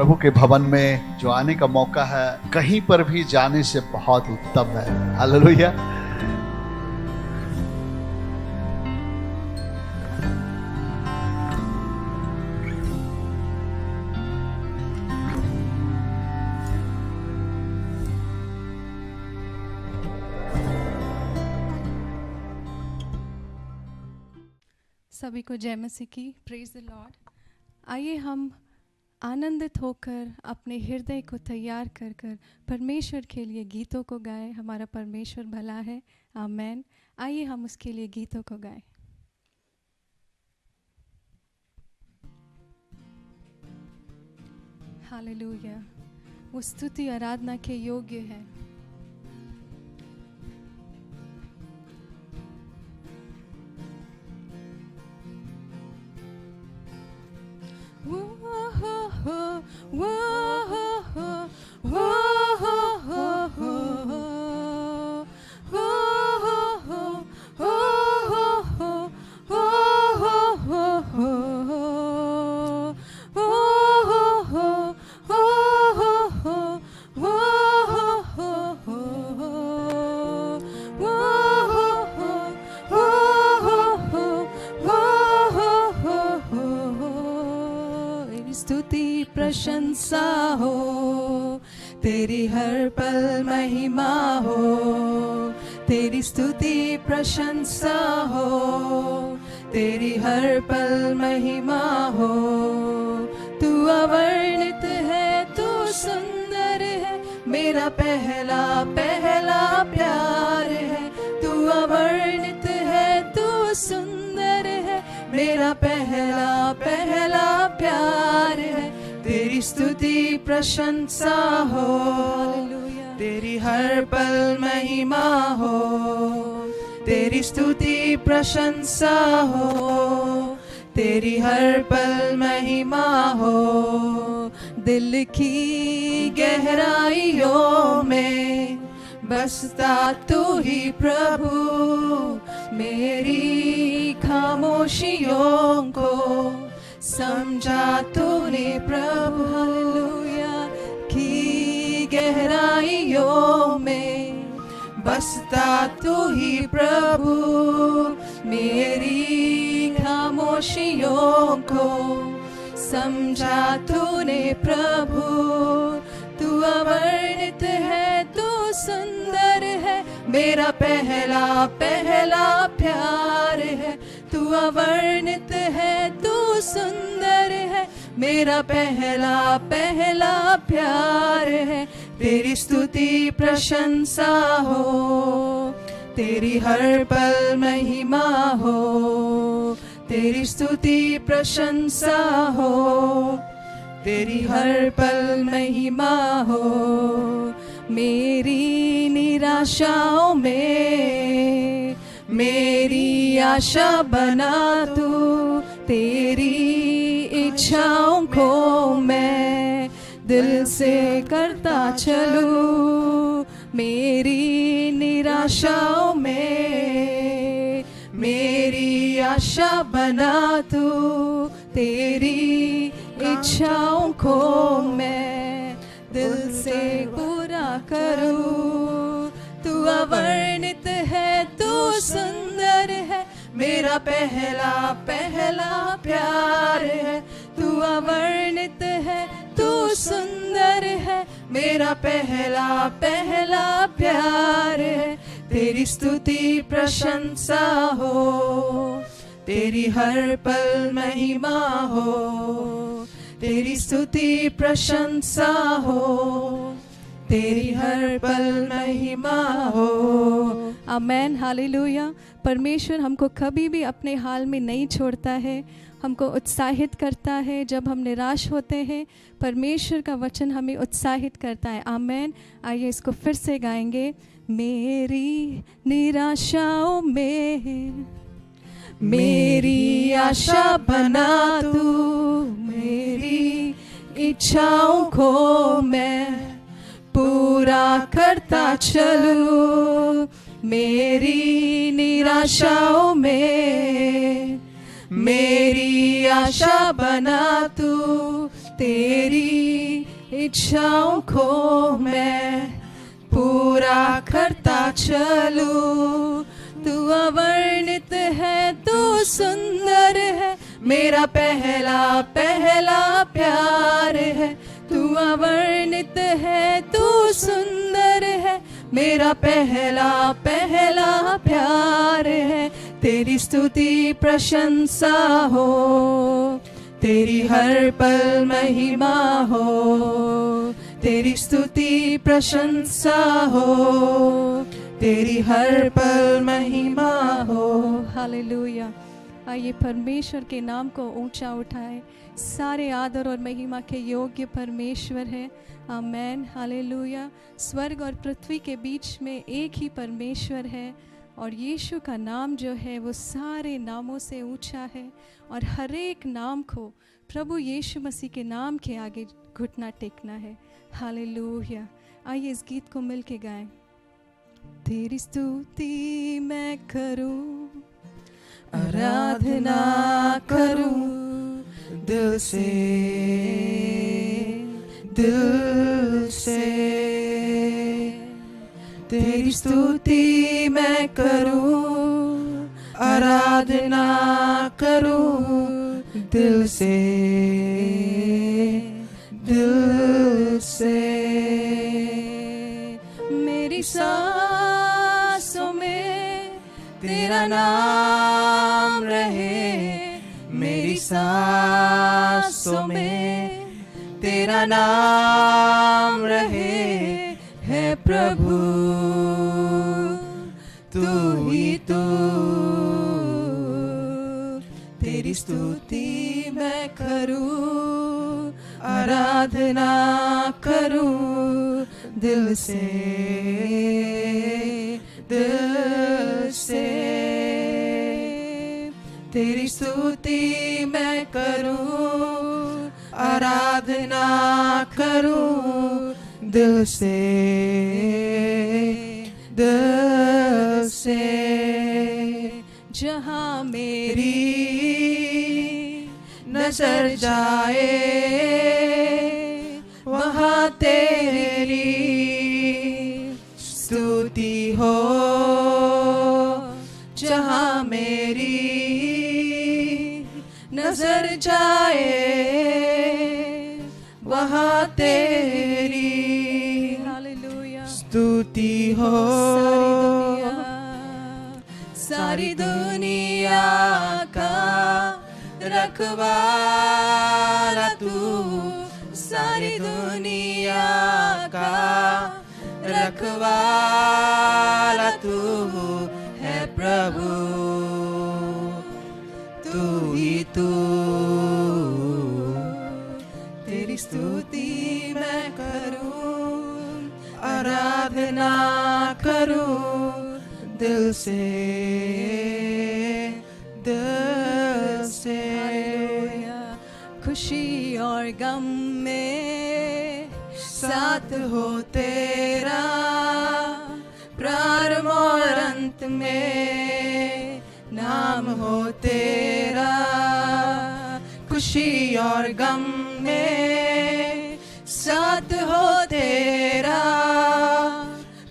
प्रभु के भवन में जो आने का मौका है, कहीं पर भी जाने से बहुत उत्तम है। हालेलुया। सभी को जय मसीह की। Praise the Lord. आइए हम आनंदित होकर अपने हृदय को तैयार कर कर परमेश्वर के लिए गीतों को गाएं। हमारा परमेश्वर भला है। आमेन। आइए हम उसके लिए गीतों को गाएं। हालेलुया। वो स्तुति आराधना के योग्य है। प्रशंसा हो तेरी हर पल महिमा हो, तेरी स्तुति प्रशंसा हो तेरी हर पल महिमा हो। तू अवर्णित है, तू सुंदर है, मेरा पहला पहला प्यार है। तू अवर्णित है, तू सुंदर है, मेरा पहला पहला प्यार है। तेरी स्तुति प्रशंसा हो, तेरी हर पल महिमा हो, तेरी स्तुति प्रशंसा हो तेरी हर पल महिमा हो। दिल की गहराइयों में बसता तू ही प्रभु, मेरी खामोशियों को समझा तूने प्रभु। हालेलुया। की गहराइयों में बसता तू ही प्रभु, मेरी खामोशियों को समझा तूने प्रभु। तू अवर्णित है, तू सुंदर है, मेरा पहला पहला प्यार है। तू अवर्णित है, तू सुंदर है, मेरा पहला पहला प्यार है। तेरी स्तुति प्रशंसा हो, तेरी हर पल महिमा हो, तेरी स्तुति प्रशंसा हो तेरी हर पल महिमा हो। मेरी निराशाओं में मेरी आशा बना तू, तेरी इच्छाओं को मैं दिल से करता चलूं। मेरी निराशाओं में मेरी आशा बना तू, तेरी इच्छाओं को मैं दिल से पूरा करूं। तू अवर्णित है, तू सुंदर है, मेरा पहला पहला प्यार है। तू अवर्णित है, तू सुंदर है, मेरा पहला पहला प्यार है। तेरी स्तुति प्रशंसा हो, तेरी हर पल महिमा हो, तेरी स्तुति प्रशंसा हो तेरी हर पल महिमा हो। आमेन। हालेलुया। परमेश्वर हमको कभी भी अपने हाल में नहीं छोड़ता है, हमको उत्साहित करता है। जब हम निराश होते हैं, परमेश्वर का वचन हमें उत्साहित करता है। आमेन। आइए इसको फिर से गाएंगे। मेरी निराशाओं में मेरी आशा बना तू, मेरी इच्छाओं को मैं पूरा करता चलूं। मेरी निराशाओं में मेरी आशा बना तू, तेरी इच्छाओं को मैं पूरा करता चलूं। तू अवर्णित है, तू सुंदर है, मेरा पहला पहला प्यार है। तू अवर्णित है, तू सुंदर है, मेरा पहला पहला प्यार है। तेरी स्तुति प्रशंसा हो, तेरी हर पल महिमा हो। तेरी स्तुति प्रशंसा हो, तेरी हर पल महिमा हो। हालेलुया। आइए परमेश्वर के नाम को ऊंचा उठाए। सारे आदर और महिमा के योग्य परमेश्वर है। आमेन। हालेलुया। स्वर्ग और पृथ्वी के बीच में एक ही परमेश्वर है और यीशु का नाम जो है वो सारे नामों से ऊंचा है और हर एक नाम को प्रभु यीशु मसीह के नाम के आगे घुटना टेकना है। हालेलुया। आइए इस गीत को मिल के गाएं। तेरी स्तुति मैं करूं, आराधना करूं दिल से, दिल से। तेरी स्तुति मैं करूं, आराधना करूं दिल से, दिल से। मेरी सांसों में तेरा नाम रहे, मेरी सांसों में तेरा नाम रहे। है प्रभु तू ही तू, तेरी स्तुति मैं करूं, आराधना करूं दिल से, दिल से। तेरी स्तुति मैं करूं, आराधना करूं दिल से, दिल से। जहाँ मेरी नजर जाए वहाँ तेरी स्तुति हो। जहाँ मेरी नजर जाए वहाँ तेरी स्तुति हो। सारी दुनिया का रखवाला तू, सारी दुनिया का रखवाला तू है प्रभु, तू ही तू। तेरी स्तुति मैं करूं, आराधना करूं दिल से, दिल से। खुशी और गम में साथ हो तेरा, प्रारंभ और अंत में नाम हो तेरा। खुशी और गम में साथ हो तेरा,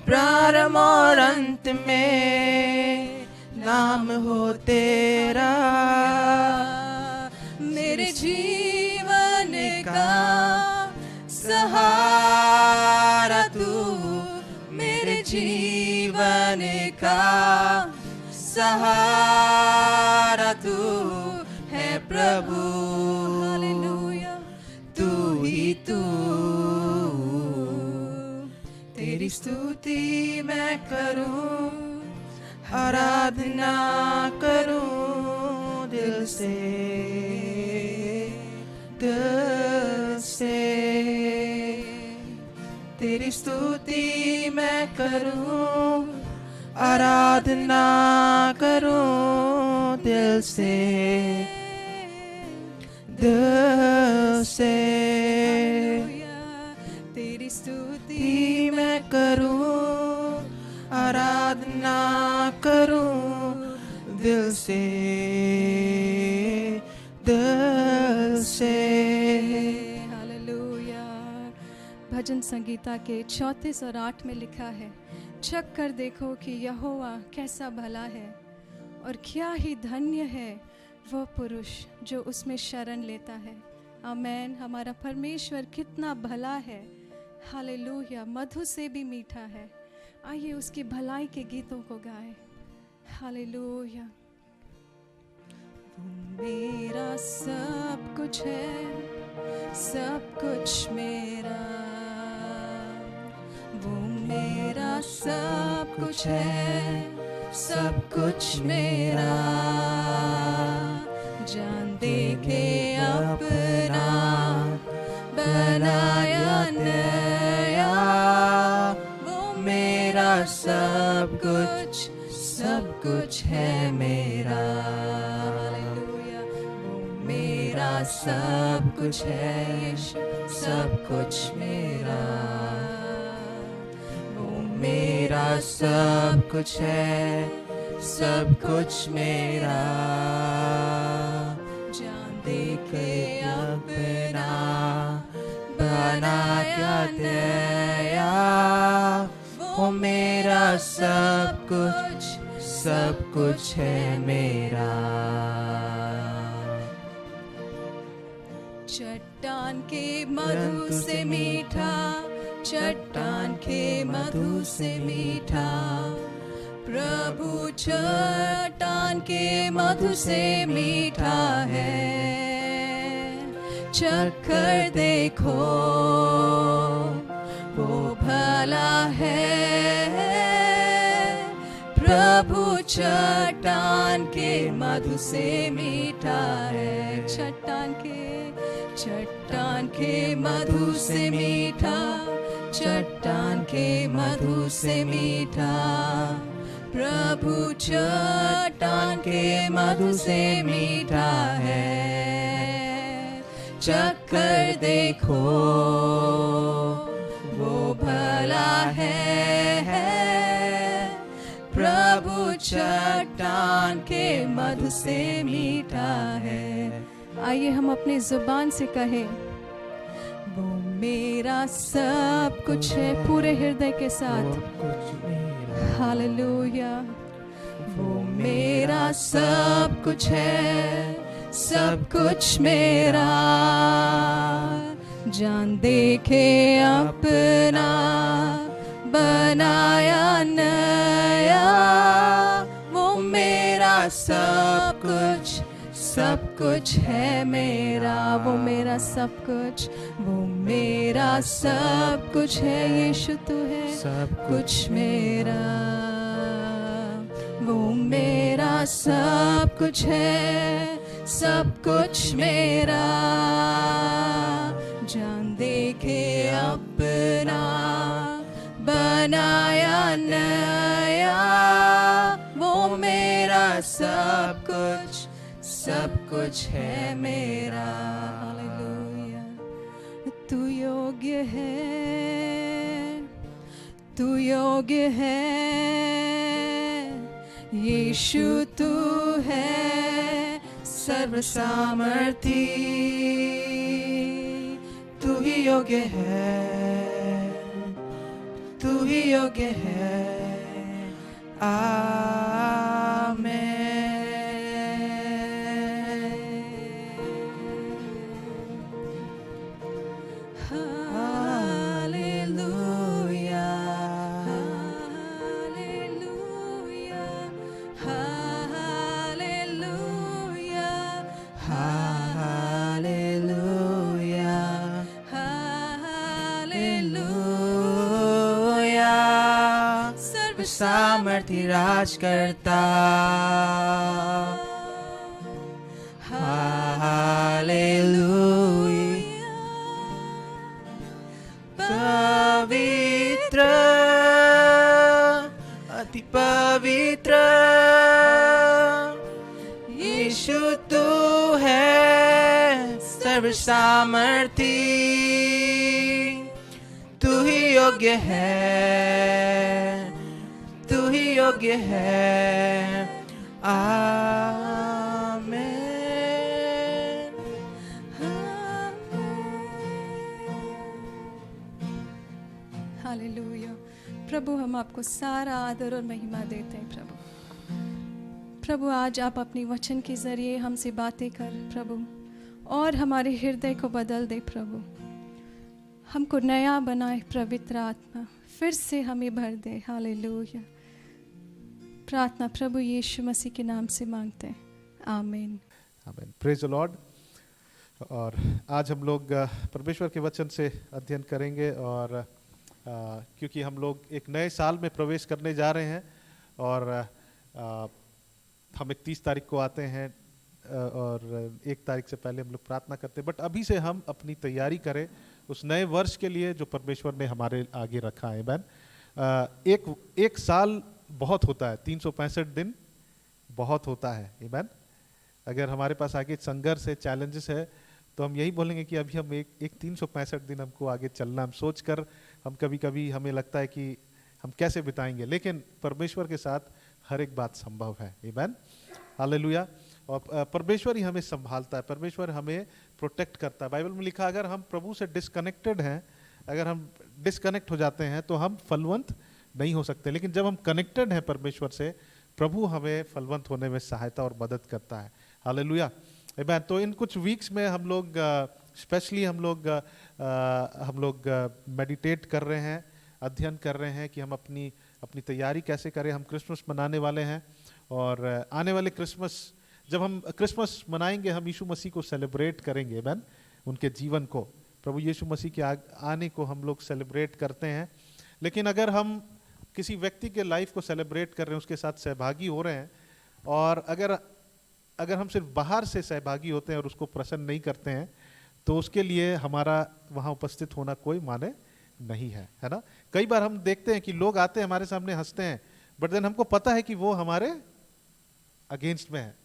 प्रारंभ और अंत में नाम हो तेरा। मेरे जीवन का सहारा तू, मेरे जीवन का सहारा तू है प्रभु। हालेलुया। तू ही तू। तेरी स्तुति मैं करूं, आराधना करूं दिल से, दिल से। तेरी स्तुति मैं करूं, आराधना करूं दिल से, दिल से। तेरी स्तुति मैं करूं, आराधना करूं दिल से, दिल से। हालेलुया। भजन संगीता के 34 और 8 में लिखा है, चख कर देखो कि यहोवा कैसा भला है और क्या ही धन्य है वह पुरुष जो उसमें शरण लेता है। आमेन। हमारा परमेश्वर कितना भला है। हालेलुया। मधु से भी मीठा है। आइए उसकी भलाई के गीतों को गाएं। हालेलुया। मेरा सब कुछ है, सब कुछ मेरा, वो मेरा सब कुछ है, सब कुछ मेरा। जान दे के अपना बनाया नया, वो मेरा सब कुछ है मेरा। हालेलुया। वो मेरा सब कुछ है यीशु, सब कुछ मेरा। वो मेरा सब कुछ है, सब कुछ मेरा। जान दे के अपना बनाया नया, वो मेरा सब कुछ है मेरा। चट्टान के मधु से मीठा, चट्टान के मधु से मीठा, प्रभु चट्टान के मधु से मीठा है। चख कर देखो वो भला है, प्रभु चट्टान के मधु से मीठा है। चट्टान के मधु से मीठा, चट्टान के मधु से मीठा, प्रभु चट्टान के मधु से मीठा है। चख कर देखो वो भला है, प्रभु चट्टान के मधु से मीठा है। आइए हम अपनी जुबान से कहें, वो मेरा सब कुछ है, पूरे हृदय के साथ। हालेलुया। वो मेरा सब कुछ है, सब कुछ मेरा। जान दे के अपना बनाया नया, वो मेरा सब कुछ है मेरा। वो मेरा सब कुछ, वो मेरा सब कुछ है यीशु, तू है सब कुछ मेरा। वो मेरा सब कुछ है, सब कुछ मेरा। जान दे के अपना बनाया नया, वो मेरा सब कुछ है मेरा। हालेलुया। तू योग्य है, तू योग्य है यीशु, तू है सर्व सामर्थी। तू ही योग्य है, तू ही योग्य है। आमेन। सामर्थी राज करता। हालेलुया। पवित्र, अति पवित्र यीशु तू है सर्व सामर्थी। तू ही योग्य है, तू ही योग्य है। आमेन। हालेलुया। प्रभु हम आपको सारा आदर और महिमा देते हैं प्रभु। प्रभु आज आप अपनी वचन के ज़रिए हमसे बातें कर प्रभु, और हमारे हृदय को बदल दे प्रभु। हमको नया बनाए पवित्र आत्मा, फिर से हमें भर दे। हालेलुया। प्रार्थना प्रभु यीशु मसीह के नाम से मांगते हैं, आमीन। आमीन। Praise the Lord. और आज हम लोग परमेश्वर के वचन से अध्ययन करेंगे, और क्योंकि हम लोग एक नए साल में प्रवेश करने जा रहे हैं, और हम 31 तारीख को आते हैं, और 1 तारीख से पहले हम लोग प्रार्थना करते हैं। बट अभी से हम अपनी तैयारी करें उस नए वर्ष के लिए जो परमेश्वर ने हमारे आगे रखा है। आमीन। एक साल बहुत होता है, 365 दिन बहुत होता है। आमीन। अगर हमारे पास आगे संघर्ष है, चैलेंजेस है, तो हम यही बोलेंगे कि अभी हम एक 365 दिन हमको आगे चलना। हम सोचकर हम कभी कभी हमें लगता है कि हम कैसे बिताएंगे, लेकिन परमेश्वर के साथ हर एक बात संभव है। आमीन। हालेलुया। और परमेश्वर ही हमें संभालता है, परमेश्वर हमें प्रोटेक्ट करता है। बाइबल में लिखा, अगर हम प्रभु से डिस्कनेक्टेड हैं, अगर हम डिस्कनेक्ट हो जाते हैं तो हम फलवंत नहीं हो सकते, लेकिन जब हम कनेक्टेड हैं परमेश्वर से, प्रभु हमें फलवंत होने में सहायता और मदद करता है। हालेलुया। आमीन। तो इन कुछ वीक्स में हम लोग स्पेशली हम लोग मेडिटेट कर रहे हैं, अध्ययन कर रहे हैं कि हम अपनी तैयारी कैसे करें। हम क्रिसमस मनाने वाले हैं, और आने वाले क्रिसमस, जब हम क्रिसमस मनाएंगे, हम यीशु मसीह को सेलिब्रेट करेंगे। आमीन। उनके जीवन को, प्रभु यीशु मसीह के आने को हम लोग सेलिब्रेट करते हैं। लेकिन अगर हम किसी व्यक्ति के लाइफ को सेलिब्रेट कर रहे हैं, उसके साथ सहभागी हो रहे हैं, और अगर हम सिर्फ बाहर से सहभागी होते हैं और उसको प्रसन्न नहीं करते हैं, तो उसके लिए हमारा वहाँ उपस्थित होना कोई माने नहीं है, है ना। कई बार हम देखते हैं कि लोग आते हैं हमारे सामने, हंसते हैं, बट देन हमको पता है कि वो हमारे अगेंस्ट में है।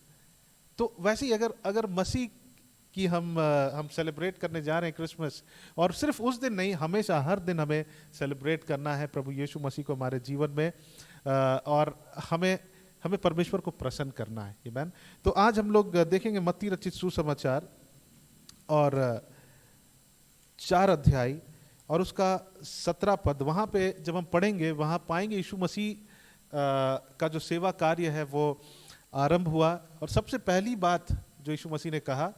तो वैसे ही अगर मसीह की हम सेलिब्रेट करने जा रहे हैं क्रिसमस, और सिर्फ उस दिन नहीं, हमेशा हर दिन हमें सेलिब्रेट करना है प्रभु यीशु मसीह को हमारे जीवन में, और हमें परमेश्वर को प्रसन्न करना है। आमीन। तो आज हम लोग देखेंगे मत्ती रचित सुसमाचार और 4 अध्याय और उसका 17 पद। वहाँ पे जब हम पढ़ेंगे, वहाँ पाएंगे यीशु मसीह का जो सेवा कार्य है वो आरंभ हुआ। और सबसे पहली बात जो यीशु मसीह ने कहा,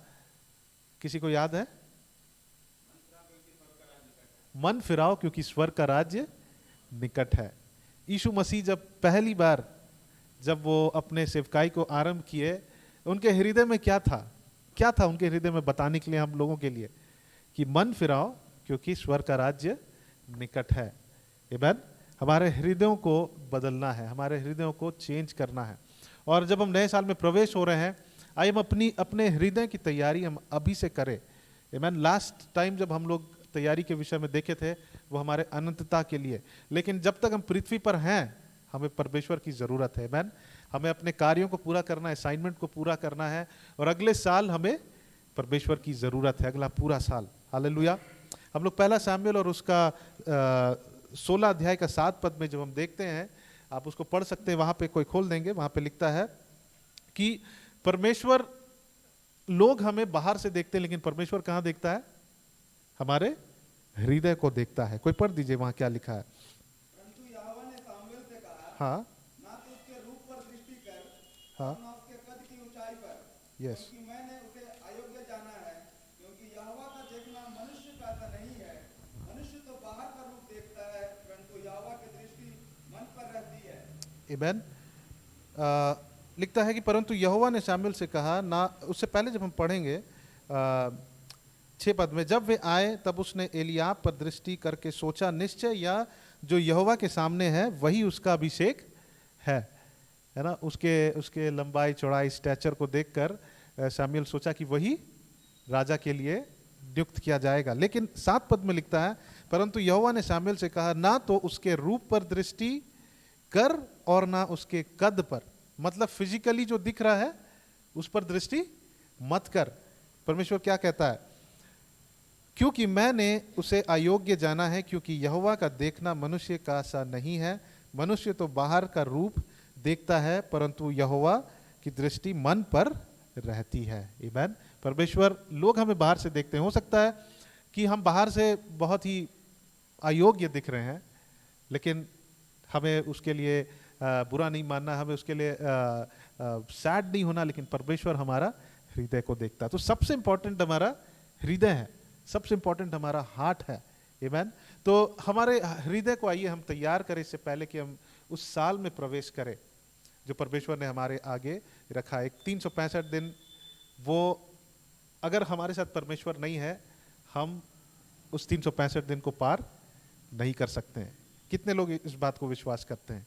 किसी को याद है? मन फिराओ क्योंकि स्वर्ग का राज्य निकट है। यीशु मसीह जब पहली बार जब वो अपने सेवकाई को आरंभ किए, उनके हृदय में क्या था उनके हृदय में बताने के लिए हम लोगों के लिए, कि मन फिराओ क्योंकि स्वर्ग का राज्य निकट है। आमीन। हमारे हृदयों को बदलना है, हमारे हृदयों को चेंज करना है। और जब हम नए साल में प्रवेश हो रहे हैं, आइए हम अपने हृदय की तैयारी हम अभी से करें। आमीन। लास्ट टाइम जब हम लोग तैयारी के विषय में देखे थे, वो हमारे अनंतता के लिए, लेकिन जब तक हम पृथ्वी पर हैं, हमें परमेश्वर की जरूरत है। आमीन। हमें अपने कार्यों को पूरा करना है, असाइनमेंट को पूरा करना है, और अगले साल हमें परमेश्वर की जरूरत है, अगला पूरा साल। हालेलुया। हम लोग पहला सामुएल और उसका 16 अध्याय का 7 पद में जब हम देखते हैं, आप उसको पढ़ सकते हैं, वहां पे कोई खोल देंगे, वहां पे लिखता है कि परमेश्वर, लोग हमें बाहर से देखते हैं, लेकिन परमेश्वर कहाँ देखता है? हमारे हृदय को देखता है। कोई पढ़ दीजिए वहां क्या लिखा है। परंतु यहोवा ने सामुएल से कहा, हाँ ना तो उसके रूप पर दृष्टि कर, हाँ, और ना उसके कद की ऊंचाई पर, यस। क्योंकि मैंने उसे अयोग्य जाना है। क्योंकि यहोवा का देखना मनुष्य का सा नहीं है। मनुष्य तो बाहर का रूप देखता है, परंतु यहोवा की दृष्टि मन पर रहती है। आमीन। लिखता है कि परंतु यहोवा ने सामुएल से कहा, ना, उससे पहले जब हम पढ़ेंगे 6 पद में, जब वे आए तब उसने एलियाब पर दृष्टि करके सोचा, निश्चय या जो यहोवा के सामने है वही उसका अभिषेक है ना। उसके लंबाई चौड़ाई स्टैचर को देखकर सामुएल सोचा कि वही राजा के लिए नियुक्त किया जाएगा। लेकिन 7 पद में लिखता है, परंतु यहोवा ने सामुएल से कहा, ना तो उसके रूप पर दृष्टि कर और ना उसके कद पर, मतलब फिजिकली जो दिख रहा है उस पर दृष्टि मत कर। परमेश्वर क्या कहता है? क्योंकि मैंने उसे अयोग्य जाना है, क्योंकि यहोवा का देखना मनुष्य का सा नहीं है। मनुष्य तो बाहर का रूप देखता है, परंतु यहोवा की दृष्टि मन पर रहती है। आमीन। परमेश्वर, लोग हमें बाहर से देखते हैं, हो सकता है कि हम बाहर से बहुत ही अयोग्य दिख रहे हैं, लेकिन हमें उसके लिए बुरा नहीं मानना, हमें उसके लिए सैड नहीं होना, लेकिन परमेश्वर हमारा हृदय को देखता है। तो सबसे इंपॉर्टेंट हमारा हृदय है, सबसे इंपॉर्टेंट हमारा हार्ट है। आमीन। तो हमारे हृदय को आइए हम तैयार करें इससे पहले कि हम उस साल में प्रवेश करें जो परमेश्वर ने हमारे आगे रखा है। 365 दिन, वो अगर हमारे साथ परमेश्वर नहीं है, हम उस 365 दिन को पार नहीं कर सकते हैं। कितने लोग इस बात को विश्वास करते हैं?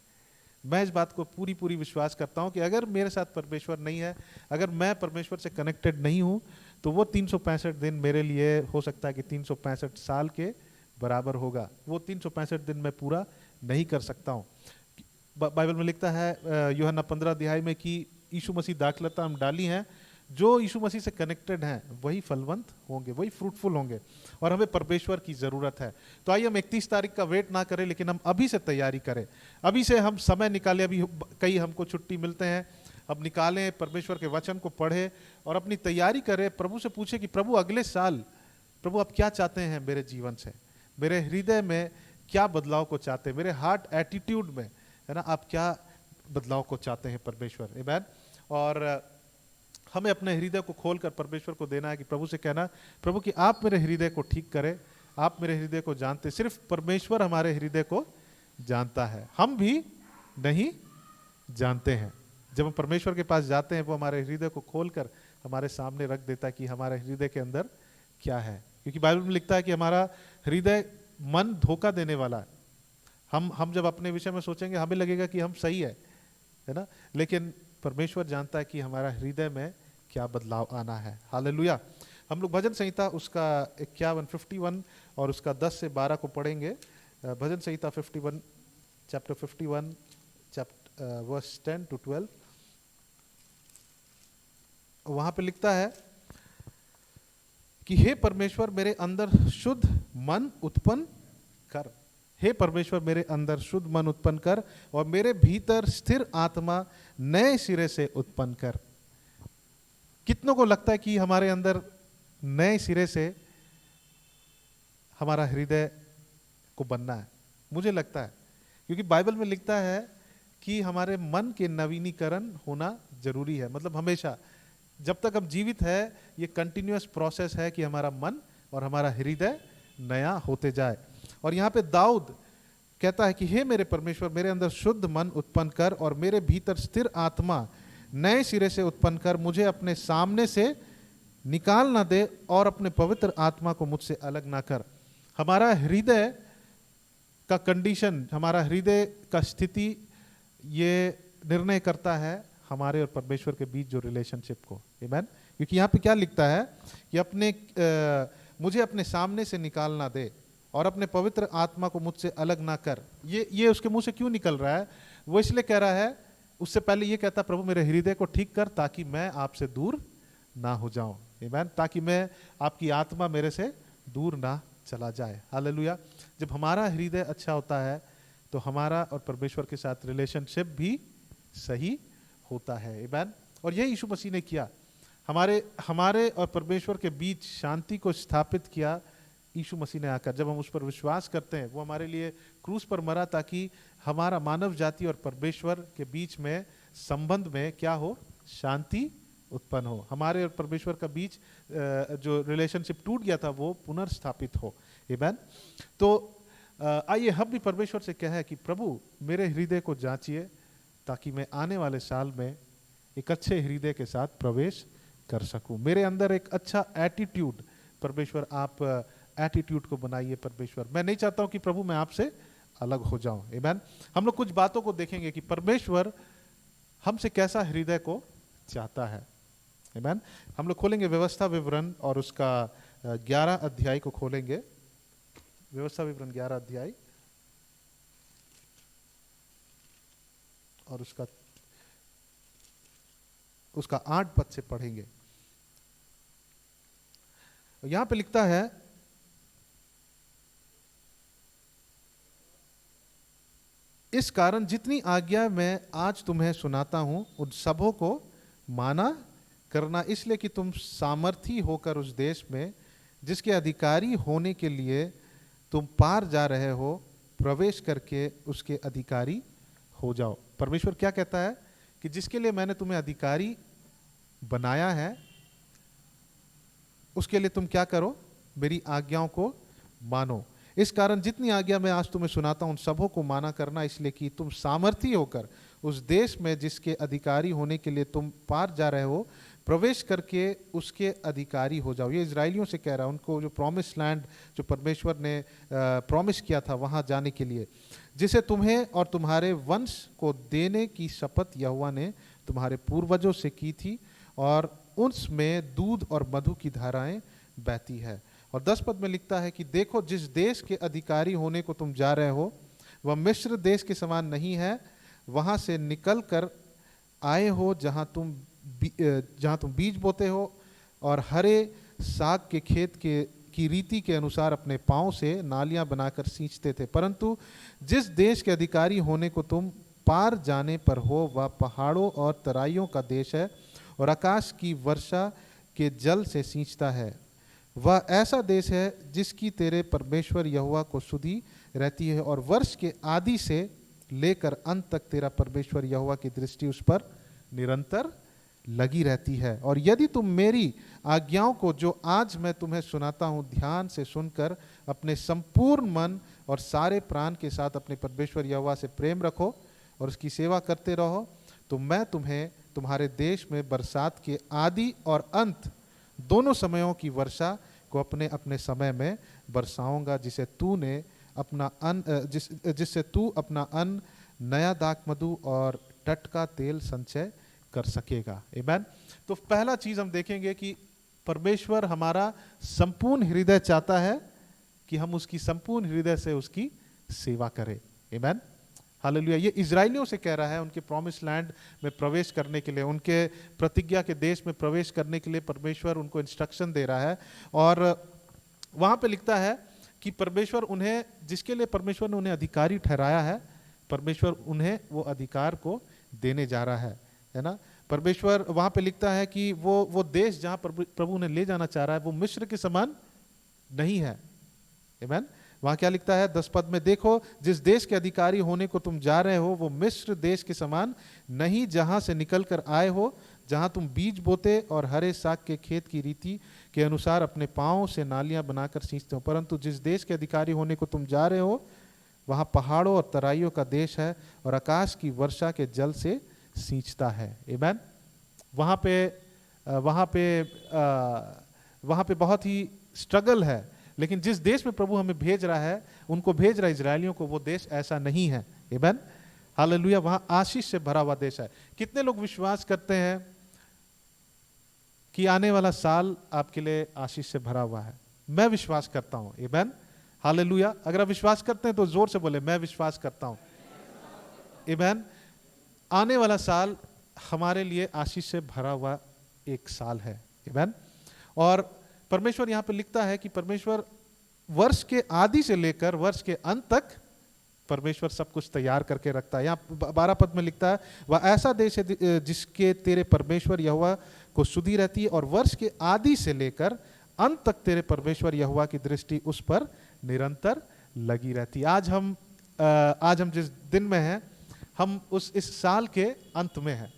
मैं इस बात को पूरी विश्वास करता हूं कि अगर मेरे साथ परमेश्वर नहीं है, अगर मैं परमेश्वर से कनेक्टेड नहीं हूं, तो वो 365 दिन मेरे लिए हो सकता है कि 365 साल के बराबर होगा। वो 365 दिन मैं पूरा नहीं कर सकता हूं। बाइबल में लिखता है यूहन्ना 15 अध्याय में कि यीशु मसीह दाखलता हम डाली हैं, जो यीशु मसीह से कनेक्टेड हैं वही फलवंत होंगे, वही फ्रूटफुल होंगे, और हमें परमेश्वर की जरूरत है। तो आइए हम 31 तारीख का वेट ना करें, लेकिन हम अभी से तैयारी करें, अभी से हम समय निकालें। अभी कई हमको छुट्टी मिलते हैं, अब निकालें, परमेश्वर के वचन को पढ़े और अपनी तैयारी करें। प्रभु से पूछे कि प्रभु अगले साल प्रभु आप क्या चाहते हैं मेरे जीवन से, मेरे हृदय में क्या बदलाव को चाहते हैं, मेरे हार्ट एटीट्यूड में, है ना, आप क्या बदलाव को चाहते हैं परमेश्वर। आमीन। और हमें अपने हृदय को खोलकर परमेश्वर को देना है कि प्रभु से कहना, प्रभु कि आप मेरे हृदय को ठीक करें, आप मेरे हृदय को जानते। सिर्फ परमेश्वर हमारे हृदय को जानता है, हम भी नहीं जानते हैं। जब हम परमेश्वर के पास जाते हैं, वो हमारे हृदय को खोलकर हमारे सामने रख देता है कि हमारे हृदय के अंदर क्या है। क्योंकि बाइबल में लिखता है कि हमारा हृदय मन धोखा देने वाला है। हम जब अपने विषय में सोचेंगे, हमें लगेगा कि हम सही है ना, लेकिन परमेश्वर जानता है कि हमारा हृदय में क्या बदलाव आना है। हालेलुया। हम लोग भजन संहिता उसका 51, 51 और उसका 10 से 12 को पढ़ेंगे। भजन संहिता 51, चैप्टर 51, वर्स 10 to 12। वहां पे लिखता है कि हे परमेश्वर मेरे अंदर शुद्ध मन उत्पन्न कर, हे परमेश्वर मेरे अंदर शुद्ध मन उत्पन्न कर और मेरे भीतर स्थिर आत्मा नए सिरे से उत्पन्न कर। कितनों को लगता है कि हमारे अंदर नए सिरे से हमारा हृदय को बनना है? मुझे लगता है, क्योंकि बाइबल में लिखता है कि हमारे मन के नवीनीकरण होना जरूरी है। मतलब हमेशा जब तक हम जीवित है, ये कंटिन्यूअस प्रोसेस है कि हमारा मन और हमारा हृदय नया होते जाए। और यहाँ पे दाऊद कहता है कि हे मेरे परमेश्वर मेरे अंदर शुद्ध मन उत्पन्न कर और मेरे भीतर स्थिर आत्मा नए सिरे से उत्पन्न कर, मुझे अपने सामने से निकाल ना दे और अपने पवित्र आत्मा को मुझसे अलग ना कर। हमारा हृदय का कंडीशन, हमारा हृदय का स्थिति, ये निर्णय करता है हमारे और परमेश्वर के बीच जो रिलेशनशिप को। आमीन। क्योंकि यहाँ पे क्या लिखता है कि मुझे अपने सामने से निकाल ना दे और अपने पवित्र आत्मा को मुझसे अलग ना कर। ये उसके मुंह से क्यों निकल रहा है? वो इसलिए कह रहा है, उससे पहले ये कहता प्रभु मेरे हृदय को ठीक कर ताकि मैं आपसे दूर ना हो जाऊं। आमीन। ताकि मैं आपकी आत्मा मेरे से दूर ना चला जाए। हालेलुया। जब हमारा हृदय अच्छा होता है तो हमारा और परमेश्वर के साथ रिलेशनशिप भी सही होता है। आमीन। और यही यीशु मसीह ने किया, हमारे और परमेश्वर के बीच शांति को स्थापित किया यीशु मसीह ने आकर। जब हम उस पर विश्वास करते हैं, वो हमारे लिए क्रूस पर मरा ताकि हमारा मानव जाति और परमेश्वर के बीच में संबंध में क्या हो, शांति उत्पन्न हो। हमारे और परमेश्वर का बीच जो रिलेशनशिप टूट गया था वो पुनर्स्थापित हो। आमीन। तो आइए हम भी परमेश्वर से कहें कि प्रभु मेरे हृदय को जांचिए ताकि मैं आने वाले साल में एक अच्छे हृदय के साथ प्रवेश कर सकूं। मेरे अंदर एक अच्छा एटीट्यूड, परमेश्वर आप एटीट्यूड को बनाइए। परमेश्वर मैं नहीं चाहता हूं कि प्रभु मैं आपसे अलग हो जाऊं। आमीन। हम लोग कुछ बातों को देखेंगे कि परमेश्वर हमसे कैसा हृदय को चाहता है। आमीन। हम लोग खोलेंगे व्यवस्था विवरण और उसका 11 अध्याय को खोलेंगे। व्यवस्था विवरण 11 अध्याय और उसका 8 पद से पढ़ेंगे। यहां पे लिखता है, इस कारण जितनी आज्ञा मैं आज तुम्हें सुनाता हूं उन सबों को माना करना, इसलिए कि तुम सामर्थी होकर उस देश में जिसके अधिकारी होने के लिए तुम पार जा रहे हो प्रवेश करके उसके अधिकारी हो जाओ। परमेश्वर क्या कहता है कि जिसके लिए मैंने तुम्हें अधिकारी बनाया है उसके लिए तुम क्या करो, मेरी आज्ञाओं को मानो। इस कारण जितनी आज्ञा मैं आज तुम्हें सुनाता हूं उन सबों को माना करना, इसलिए कि तुम सामर्थी होकर उस देश में जिसके अधिकारी होने के लिए तुम पार जा रहे हो प्रवेश करके उसके अधिकारी हो जाओ। ये इजराइलियों से कह रहा है, उनको जो प्रॉमिस लैंड जो परमेश्वर ने प्रॉमिस किया था वहां जाने के लिए, जिसे तुम्हें और तुम्हारे वंश को देने की शपथ यहोवा ने तुम्हारे पूर्वजों से की थी, और उसमें दूध और मधु की धाराएं बहती है। और 10 पद में लिखता है कि देखो जिस देश के अधिकारी होने को तुम जा रहे हो वह मिस्र देश के समान नहीं है, वहां से निकल कर आए हो जहां तुम बीज बोते हो और हरे साग के खेत की रीति के अनुसार अपने पांव से नालियां बनाकर सींचते थे, परंतु जिस देश के अधिकारी होने को तुम पार जाने पर हो वह पहाड़ों और तराइयों का देश है और आकाश की वर्षा के जल से सींचता है। वह ऐसा देश है जिसकी तेरे परमेश्वर यहोवा को सुधि रहती है, और वर्ष के आदि से लेकर अंत तक तेरा परमेश्वर यहोवा की दृष्टि उस पर निरंतर लगी रहती है। और यदि तुम मेरी आज्ञाओं को जो आज मैं तुम्हें सुनाता हूं ध्यान से सुनकर अपने संपूर्ण मन और सारे प्राण के साथ अपने परमेश्वर यहोवा से प्रेम रखो और उसकी सेवा करते रहो, तो मैं तुम्हें तुम्हारे देश में बरसात के आदि और अंत दोनों समयों की वर्षा को अपने अपने समय में बरसाऊंगा, जिससे तू अपना अन्न, नया दाखमधु और टटका तेल संचय कर सकेगा। आमीन। तो पहला चीज हम देखेंगे कि परमेश्वर हमारा संपूर्ण हृदय चाहता है कि हम उसकी संपूर्ण हृदय से उसकी सेवा करें। आमीन। हालेलुया। ये इजराइलियों से कह रहा है, उनके प्रॉमिस लैंड में प्रवेश करने के लिए, उनके प्रतिज्ञा के देश में प्रवेश करने के लिए परमेश्वर उनको इंस्ट्रक्शन दे रहा है। और वहां पे लिखता है कि परमेश्वर उन्हें, जिसके लिए परमेश्वर ने उन्हें अधिकारी ठहराया है, परमेश्वर उन्हें वो अधिकार को देने जा रहा है ना। परमेश्वर वहां पे लिखता है कि वो देश जहां प्रभु ने ले जाना चाह रहा है वो मिस्र के समान नहीं है। आमीन। वहां क्या लिखता है 10 पद में, देखो जिस देश के अधिकारी होने को तुम जा रहे हो वो मिस्र देश के समान नहीं, जहां से निकल कर आए हो, जहां तुम बीज बोते और हरे साग के खेत की रीति के अनुसार अपने पांव से नालियां बनाकर सींचते हो, परंतु जिस देश के अधिकारी होने को तुम जा रहे हो वहां पहाड़ों और तराइयों का देश है और आकाश की वर्षा के जल से सींचता है। आमीन। वहां पे बहुत ही स्ट्रगल है, लेकिन जिस देश में प्रभु हमें भेज रहा है, उनको भेज रहा है इजरायलियों को, वो देश ऐसा नहीं है। आमीन। हालेलुया। वहां आशीष से भरा हुआ देश है। कितने लोग विश्वास करते हैं कि आने वाला साल आपके लिए आशीष से भरा हुआ है? मैं विश्वास करता हूं। आमीन। हालेलुया। अगर आप विश्वास करते हैं तो जोर से बोले, मैं विश्वास करता हूं। आमीन। आने वाला साल हमारे लिए आशीष से भरा हुआ एक साल है। आमीन। और परमेश्वर यहां पे लिखता है कि परमेश्वर वर्ष के आदि से लेकर वर्ष के अंत तक परमेश्वर सब कुछ तैयार करके रखता है। यहाँ 12 पद में लिखता है, वह ऐसा देश है जिसके तेरे परमेश्वर यहोवा को सुधि रहती है, और वर्ष के आदि से लेकर अंत तक तेरे परमेश्वर यहोवा की दृष्टि उस पर निरंतर लगी रहती है। आज हम जिस दिन में हैं, हम इस साल के अंत में हैं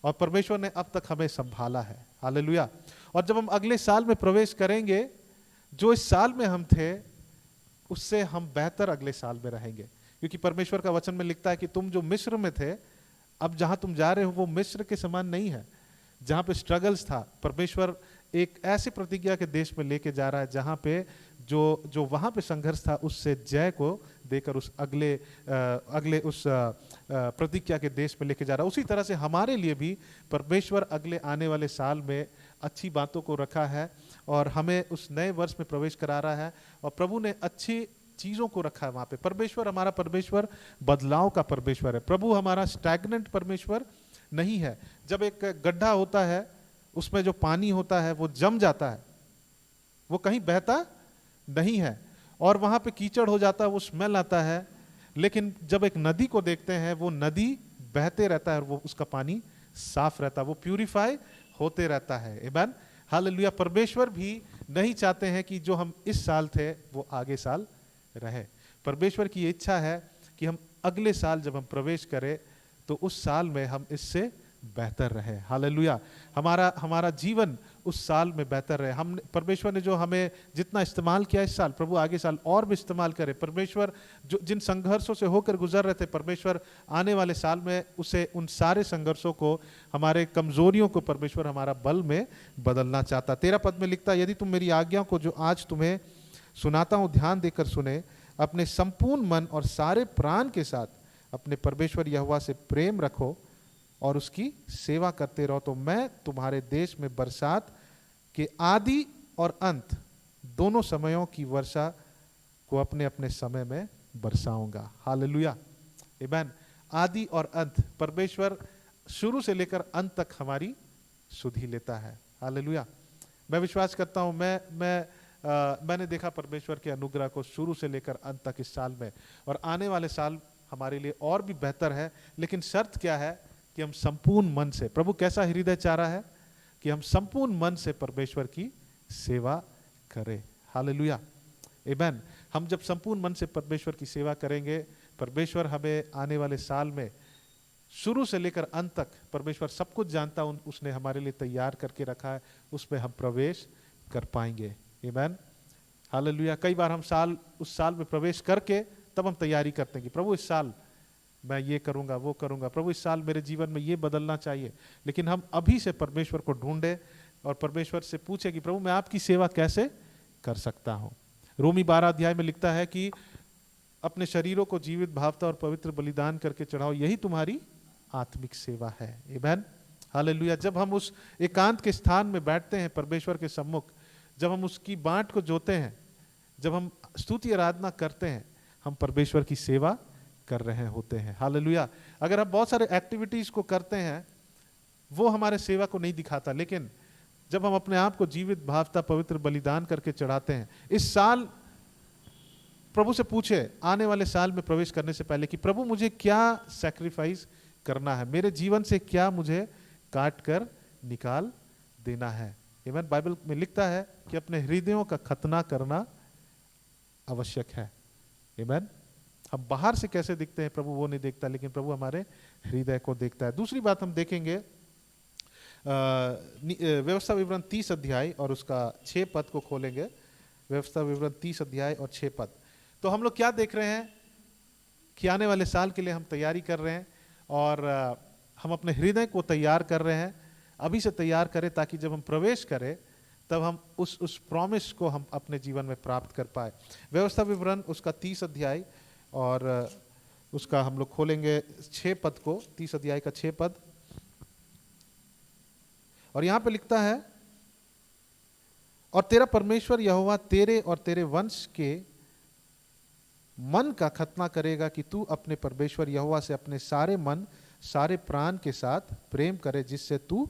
और परमेश्वर ने अब तक हमें संभाला है। हालेलुया। और जब हम अगले साल में प्रवेश करेंगे, जो इस साल में हम थे उससे हम बेहतर अगले साल में रहेंगे, क्योंकि परमेश्वर का वचन में लिखता है कि तुम जो मिस्र में थे, अब जहां तुम जा रहे हो वो मिस्र के समान नहीं है। जहां पे स्ट्रगल्स था, परमेश्वर एक ऐसी प्रतिज्ञा के देश में लेके जा रहा है जहां पे जो वहां पे संघर्ष था उससे जय को देकर उस अगले उस प्रतिज्ञा के देश में लेके जा रहा है। उसी तरह से हमारे लिए भी परमेश्वर अगले आने वाले साल में अच्छी बातों को रखा है और हमें उस नए वर्ष में प्रवेश करा रहा है, और प्रभु ने अच्छी चीजों को रखा है वहां पे। परमेश्वर, हमारा परमेश्वर बदलाव का परमेश्वर है। प्रभु हमारा स्टैग्नेंट परमेश्वर नहीं है। जब एक गड्ढा होता है उसमें जो पानी होता है वो जम जाता है, वो कहीं बहता नहीं है, और वहां पे कीचड़ हो जाता है, वो स्मेल आता है। लेकिन जब एक नदी को देखते हैं, वो नदी बहते रहता है और वो उसका पानी साफ रहता है, वो प्यूरिफाई होते रहता है। आमीन। हालेलुया। परमेश्वर भी नहीं चाहते हैं कि जो हम इस साल थे वो आगे साल रहे। परमेश्वर की ये इच्छा है कि हम अगले साल जब हम प्रवेश करें तो उस साल में हम इससे बेहतर रहे। हालेलुया। हमारा जीवन उस साल में बेहतर रहे। हम परमेश्वर ने जो हमें जितना इस्तेमाल किया इस साल, प्रभु आगे साल और भी इस्तेमाल करे। परमेश्वर जो जिन संघर्षों से होकर गुजर रहे थे, परमेश्वर आने वाले साल में उसे उन सारे संघर्षों को, हमारे कमजोरियों को परमेश्वर हमारा बल में बदलना चाहता। 13 पद में लिखता है, यदि तुम मेरी आज्ञा को जो आज तुम्हें सुनाता हूं ध्यान देकर सुने, अपने संपूर्ण मन और सारे प्राण के साथ अपने परमेश्वर यहोवा से प्रेम रखो और उसकी सेवा करते रहो, तो मैं तुम्हारे देश में बरसात के आदि और अंत दोनों समयों की वर्षा को अपने अपने समय में बरसाऊंगा। हालेलुया, आमीन। आदि और अंत, परमेश्वर शुरू से लेकर अंत तक हमारी सुधि लेता है। हालेलुया। मैं विश्वास करता हूं, मैंने देखा परमेश्वर के अनुग्रह को शुरू से लेकर अंत तक इस साल में, और आने वाले साल हमारे लिए और भी बेहतर है। लेकिन शर्त क्या है कि हम संपूर्ण मन से, प्रभु कैसा हृदय चाह रहा है कि हम संपूर्ण मन से परमेश्वर की सेवा करें। हालेलुया, आमीन। हम जब संपूर्ण मन से परमेश्वर की सेवा करेंगे, परमेश्वर हमें आने वाले साल में शुरू से लेकर अंत तक, परमेश्वर सब कुछ जानता, उसने हमारे लिए तैयार करके रखा है, उसमें हम प्रवेश कर पाएंगे। आमीन, हालेलुया। कई बार हम उस साल में प्रवेश करके तब हम तैयारी करते हैं कि प्रभु इस साल मैं ये करूंगा, वो करूंगा, प्रभु इस साल मेरे जीवन में ये बदलना चाहिए। लेकिन हम अभी से परमेश्वर को ढूंढे और परमेश्वर से पूछे कि प्रभु मैं आपकी सेवा कैसे कर सकता हूं। रोमी 12 अध्याय में लिखता है कि अपने शरीरों को जीवित, भावता और पवित्र बलिदान करके चढ़ाओ, यही तुम्हारी आत्मिक सेवा है। आमीन, हालेलुया। जब हम उस एकांत के स्थान में बैठते हैं परमेश्वर के सम्मुख, जब हम उसकी बाट को जोते हैं, जब हम स्तुति आराधना करते हैं, हम परमेश्वर की सेवा कर रहे होते हैं। हालेलुया। अगर हम बहुत सारे एक्टिविटीज को करते हैं, वो हमारे सेवा को नहीं दिखाता, लेकिन जब हम अपने आप को जीवित, भावता, पवित्र बलिदान करके चढ़ाते हैं, इस साल प्रभु से पूछे आने वाले साल में प्रवेश करने से पहले कि प्रभु मुझे क्या सैक्रिफाइस करना है, मेरे जीवन से क्या मुझे काट कर निकाल देना है। इवन बाइबल में लिखता है कि अपने हृदयों का खतना करना आवश्यक है। आमीन। हम बाहर से कैसे दिखते हैं प्रभु वो नहीं देखता, लेकिन प्रभु हमारे हृदय को देखता है। दूसरी बात हम देखेंगे व्यवस्था विवरण 30 अध्याय और उसका 6 पद को खोलेंगे। व्यवस्था विवरण 30 अध्याय और 6 पद। तो हम लोग क्या देख रहे हैं कि आने वाले साल के लिए हम तैयारी कर रहे हैं और हम अपने हृदय को तैयार कर रहे हैं, अभी से तैयार करें ताकि जब हम प्रवेश करें तब हम उस प्रॉमिस को हम अपने जीवन में प्राप्त कर पाए। व्यवस्था विवरण उसका 30 अध्याय और उसका हम लोग खोलेंगे 6 पद को, 30 अध्याय का 6 पद। और यहां पे लिखता है, और तेरा परमेश्वर यहोवा तेरे और तेरे वंश के मन का खतना करेगा कि तू अपने परमेश्वर यहोवा से अपने सारे मन, सारे प्राण के साथ प्रेम करे, जिससे तू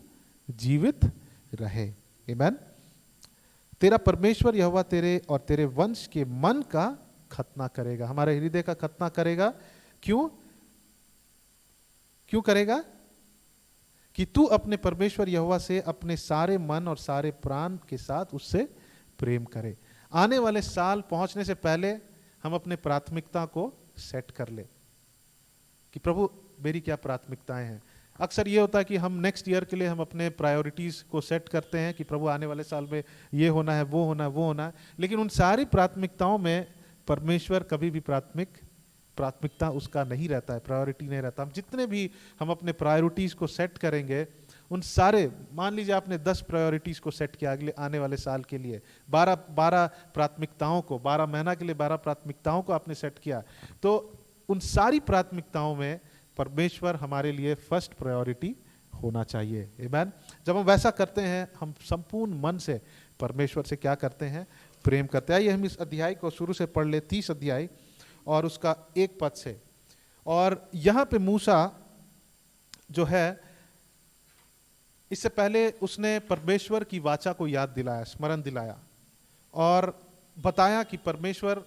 जीवित रहे। आमीन। तेरा परमेश्वर यहोवा तेरे और तेरे वंश के मन का खतना करेगा, हमारे हृदय का खतना करेगा। क्यों करेगा? कि तू अपने परमेश्वर यहोवा से अपने सारे मन और सारे प्राण के साथ उससे प्रेम करे। आने वाले साल पहुंचने से पहले हम अपने प्राथमिकता को सेट कर ले कि प्रभु मेरी क्या प्राथमिकताएं हैं। अक्सर ये होता है कि हम नेक्स्ट ईयर के लिए हम अपने प्रायोरिटीज को सेट करते हैं कि प्रभु आने वाले साल में ये होना है, वो होना है, वो होना है, लेकिन उन सारी प्राथमिकताओं में परमेश्वर कभी भी प्राथमिकता उसका नहीं रहता है, प्रायोरिटी नहीं रहता। हम जितने भी हम अपने प्रायोरिटीज को सेट करेंगे, उन सारे, मान लीजिए आपने 10 प्रायोरिटीज को सेट किया अगले आने वाले साल के लिए, 12 प्राथमिकताओं को, 12 महीना के लिए 12 प्राथमिकताओं को आपने सेट किया, तो उन सारी प्राथमिकताओं में परमेश्वर हमारे लिए फर्स्ट प्रायोरिटी होना चाहिए। आमीन। जब हम वैसा करते हैं, हम संपूर्ण मन से परमेश्वर से क्या करते हैं? प्रेम करते हैं। आइए हम इस अध्याय को शुरू से पढ़ ले, 30 अध्याय और उसका 1 पद से। और यहां पे मूसा जो है, इससे पहले उसने परमेश्वर की वाचा को याद दिलाया, स्मरण दिलाया और बताया कि परमेश्वर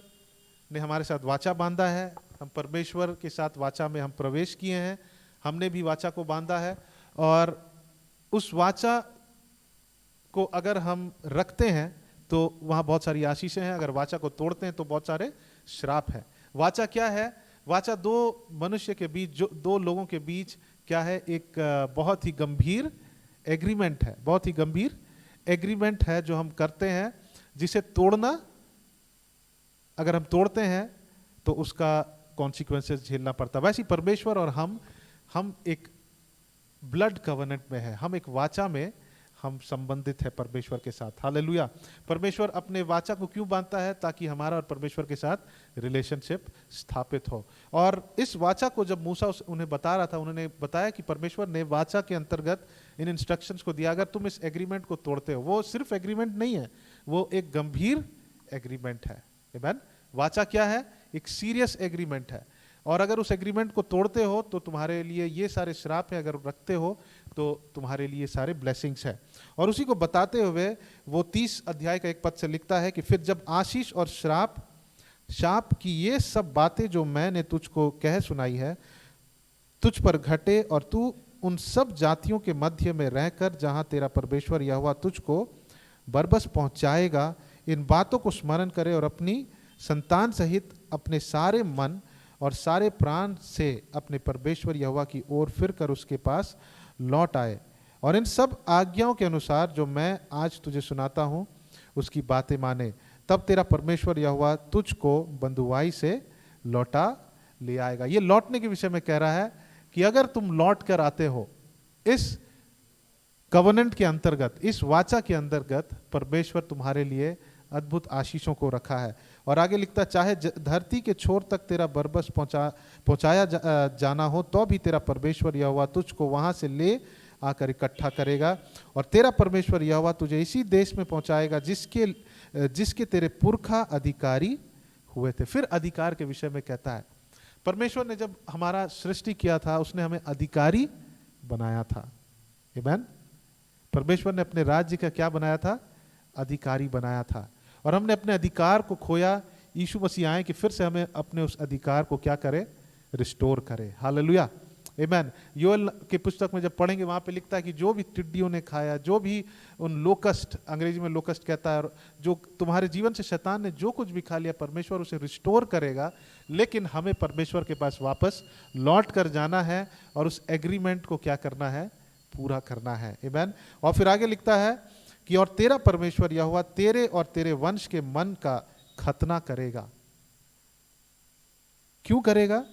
ने हमारे साथ वाचा बांधा है, हम परमेश्वर के साथ वाचा में हम प्रवेश किए हैं, हमने भी वाचा को बांधा है, और उस वाचा को अगर हम रखते हैं तो वहाँ बहुत सारी आशीषें हैं, अगर वाचा को तोड़ते हैं तो बहुत सारे श्राप हैं। वाचा क्या है? वाचा दो मनुष्य के बीच, जो दो लोगों के बीच क्या है? एक बहुत ही गंभीर एग्रीमेंट है, बहुत ही गंभीर एग्रीमेंट है जो हम करते हैं, जिसे तोड़ना, अगर हम तोड़ते हैं तो उसका कॉन्सिक्वेंसेस झेलना पड़ता है। वैसे ही परमेश्वर और हम एक ब्लड कवनेंट में है, हम एक वाचा में हम संबंधित है परमेश्वर के साथ। हालेलुया। परमेश्वर अपने वाचा को क्यों बांधता है? ताकि हमारा और परमेश्वर के साथ रिलेशनशिप स्थापित हो। और इस वाचा को जब मूसा उन्हें बता रहा था, उन्होंने बताया कि परमेश्वर ने वाचा के अंतर्गत इन इंस्ट्रक्शंस को दिया, अगर तुम इस एग्रीमेंट को तोड़ते हो, वो सिर्फ एग्रीमेंट नहीं है, वो एक गंभीर एग्रीमेंट है। आमीन। वाचा क्या है? एक सीरियस एग्रीमेंट है। और अगर उस एग्रीमेंट को तोड़ते हो तो तुम्हारे लिए ये सारे श्राप है, अगर रखते हो तो तुम्हारे लिए सारे ब्लेसिंग्स है। और उसी को बताते हुए वो 30 अध्याय का एक पद से लिखता है कि फिर जब आशीष और शाप की ये सब बातें जो मैंने तुझको कह सुनाई है तुझ पर घटे, और तू उन सब जातियों के मध्य में रहकर जहां तेरा परमेश्वर यहोवा तुझको बरबस पहुंचाएगा, इन बातों को स्मरण करे और अपनी संतान सहित अपने सारे मन और सारे प्राण से अपने परमेश्वर यहोवा की ओर फिर कर उसके पास लौट आए, और इन सब आज्ञाओं के अनुसार जो मैं आज तुझे सुनाता हूं उसकी बातें माने, तब तेरा परमेश्वर यहोवा तुझको बंधुआई से लौटा ले आएगा। ये लौटने के विषय में कह रहा है कि अगर तुम लौट कर आते हो इस कवनेंट के अंतर्गत, इस वाचा के अंतर्गत, परमेश्वर तुम्हारे लिए अद्भुत आशीषों को रखा है। और आगे लिखता, चाहे धरती के छोर तक तेरा बरबस पहुंचाया जाना हो तो भी तेरा परमेश्वर यहोवा तुझको वहां से ले आकर इकट्ठा करेगा, और तेरा परमेश्वर यहोवा तुझे इसी देश में पहुंचाएगा जिसके तेरे पुरखा अधिकारी हुए थे। फिर अधिकार के विषय में कहता है, परमेश्वर ने जब हमारा सृष्टि किया था उसने हमें अधिकारी बनाया था। आमीन। परमेश्वर ने अपने राज्य का क्या बनाया था? अधिकारी बनाया था। और हमने अपने अधिकार को खोया, यीशु मसीह आए कि फिर से हमें अपने उस अधिकार को क्या करे? रिस्टोर करे। हालेलुया। आमीन। योएल की पुस्तक में जब पढ़ेंगे वहां पे लिखता है कि जो भी टिड्डियों ने खाया, जो भी उन लोकस्ट, अंग्रेजी में लोकस्ट कहता है, और जो तुम्हारे जीवन से शैतान ने जो कुछ भी खा लिया, परमेश्वर उसे रिस्टोर करेगा। लेकिन हमें परमेश्वर के पास वापस लौट कर जाना है और उस एग्रीमेंट को क्या करना है? पूरा करना है। आमीन। और फिर आगे लिखता है कि और तेरा परमेश्वर यहोवा तेरे और तेरे वंश के मन का खतना करेगा। क्यों करेगा?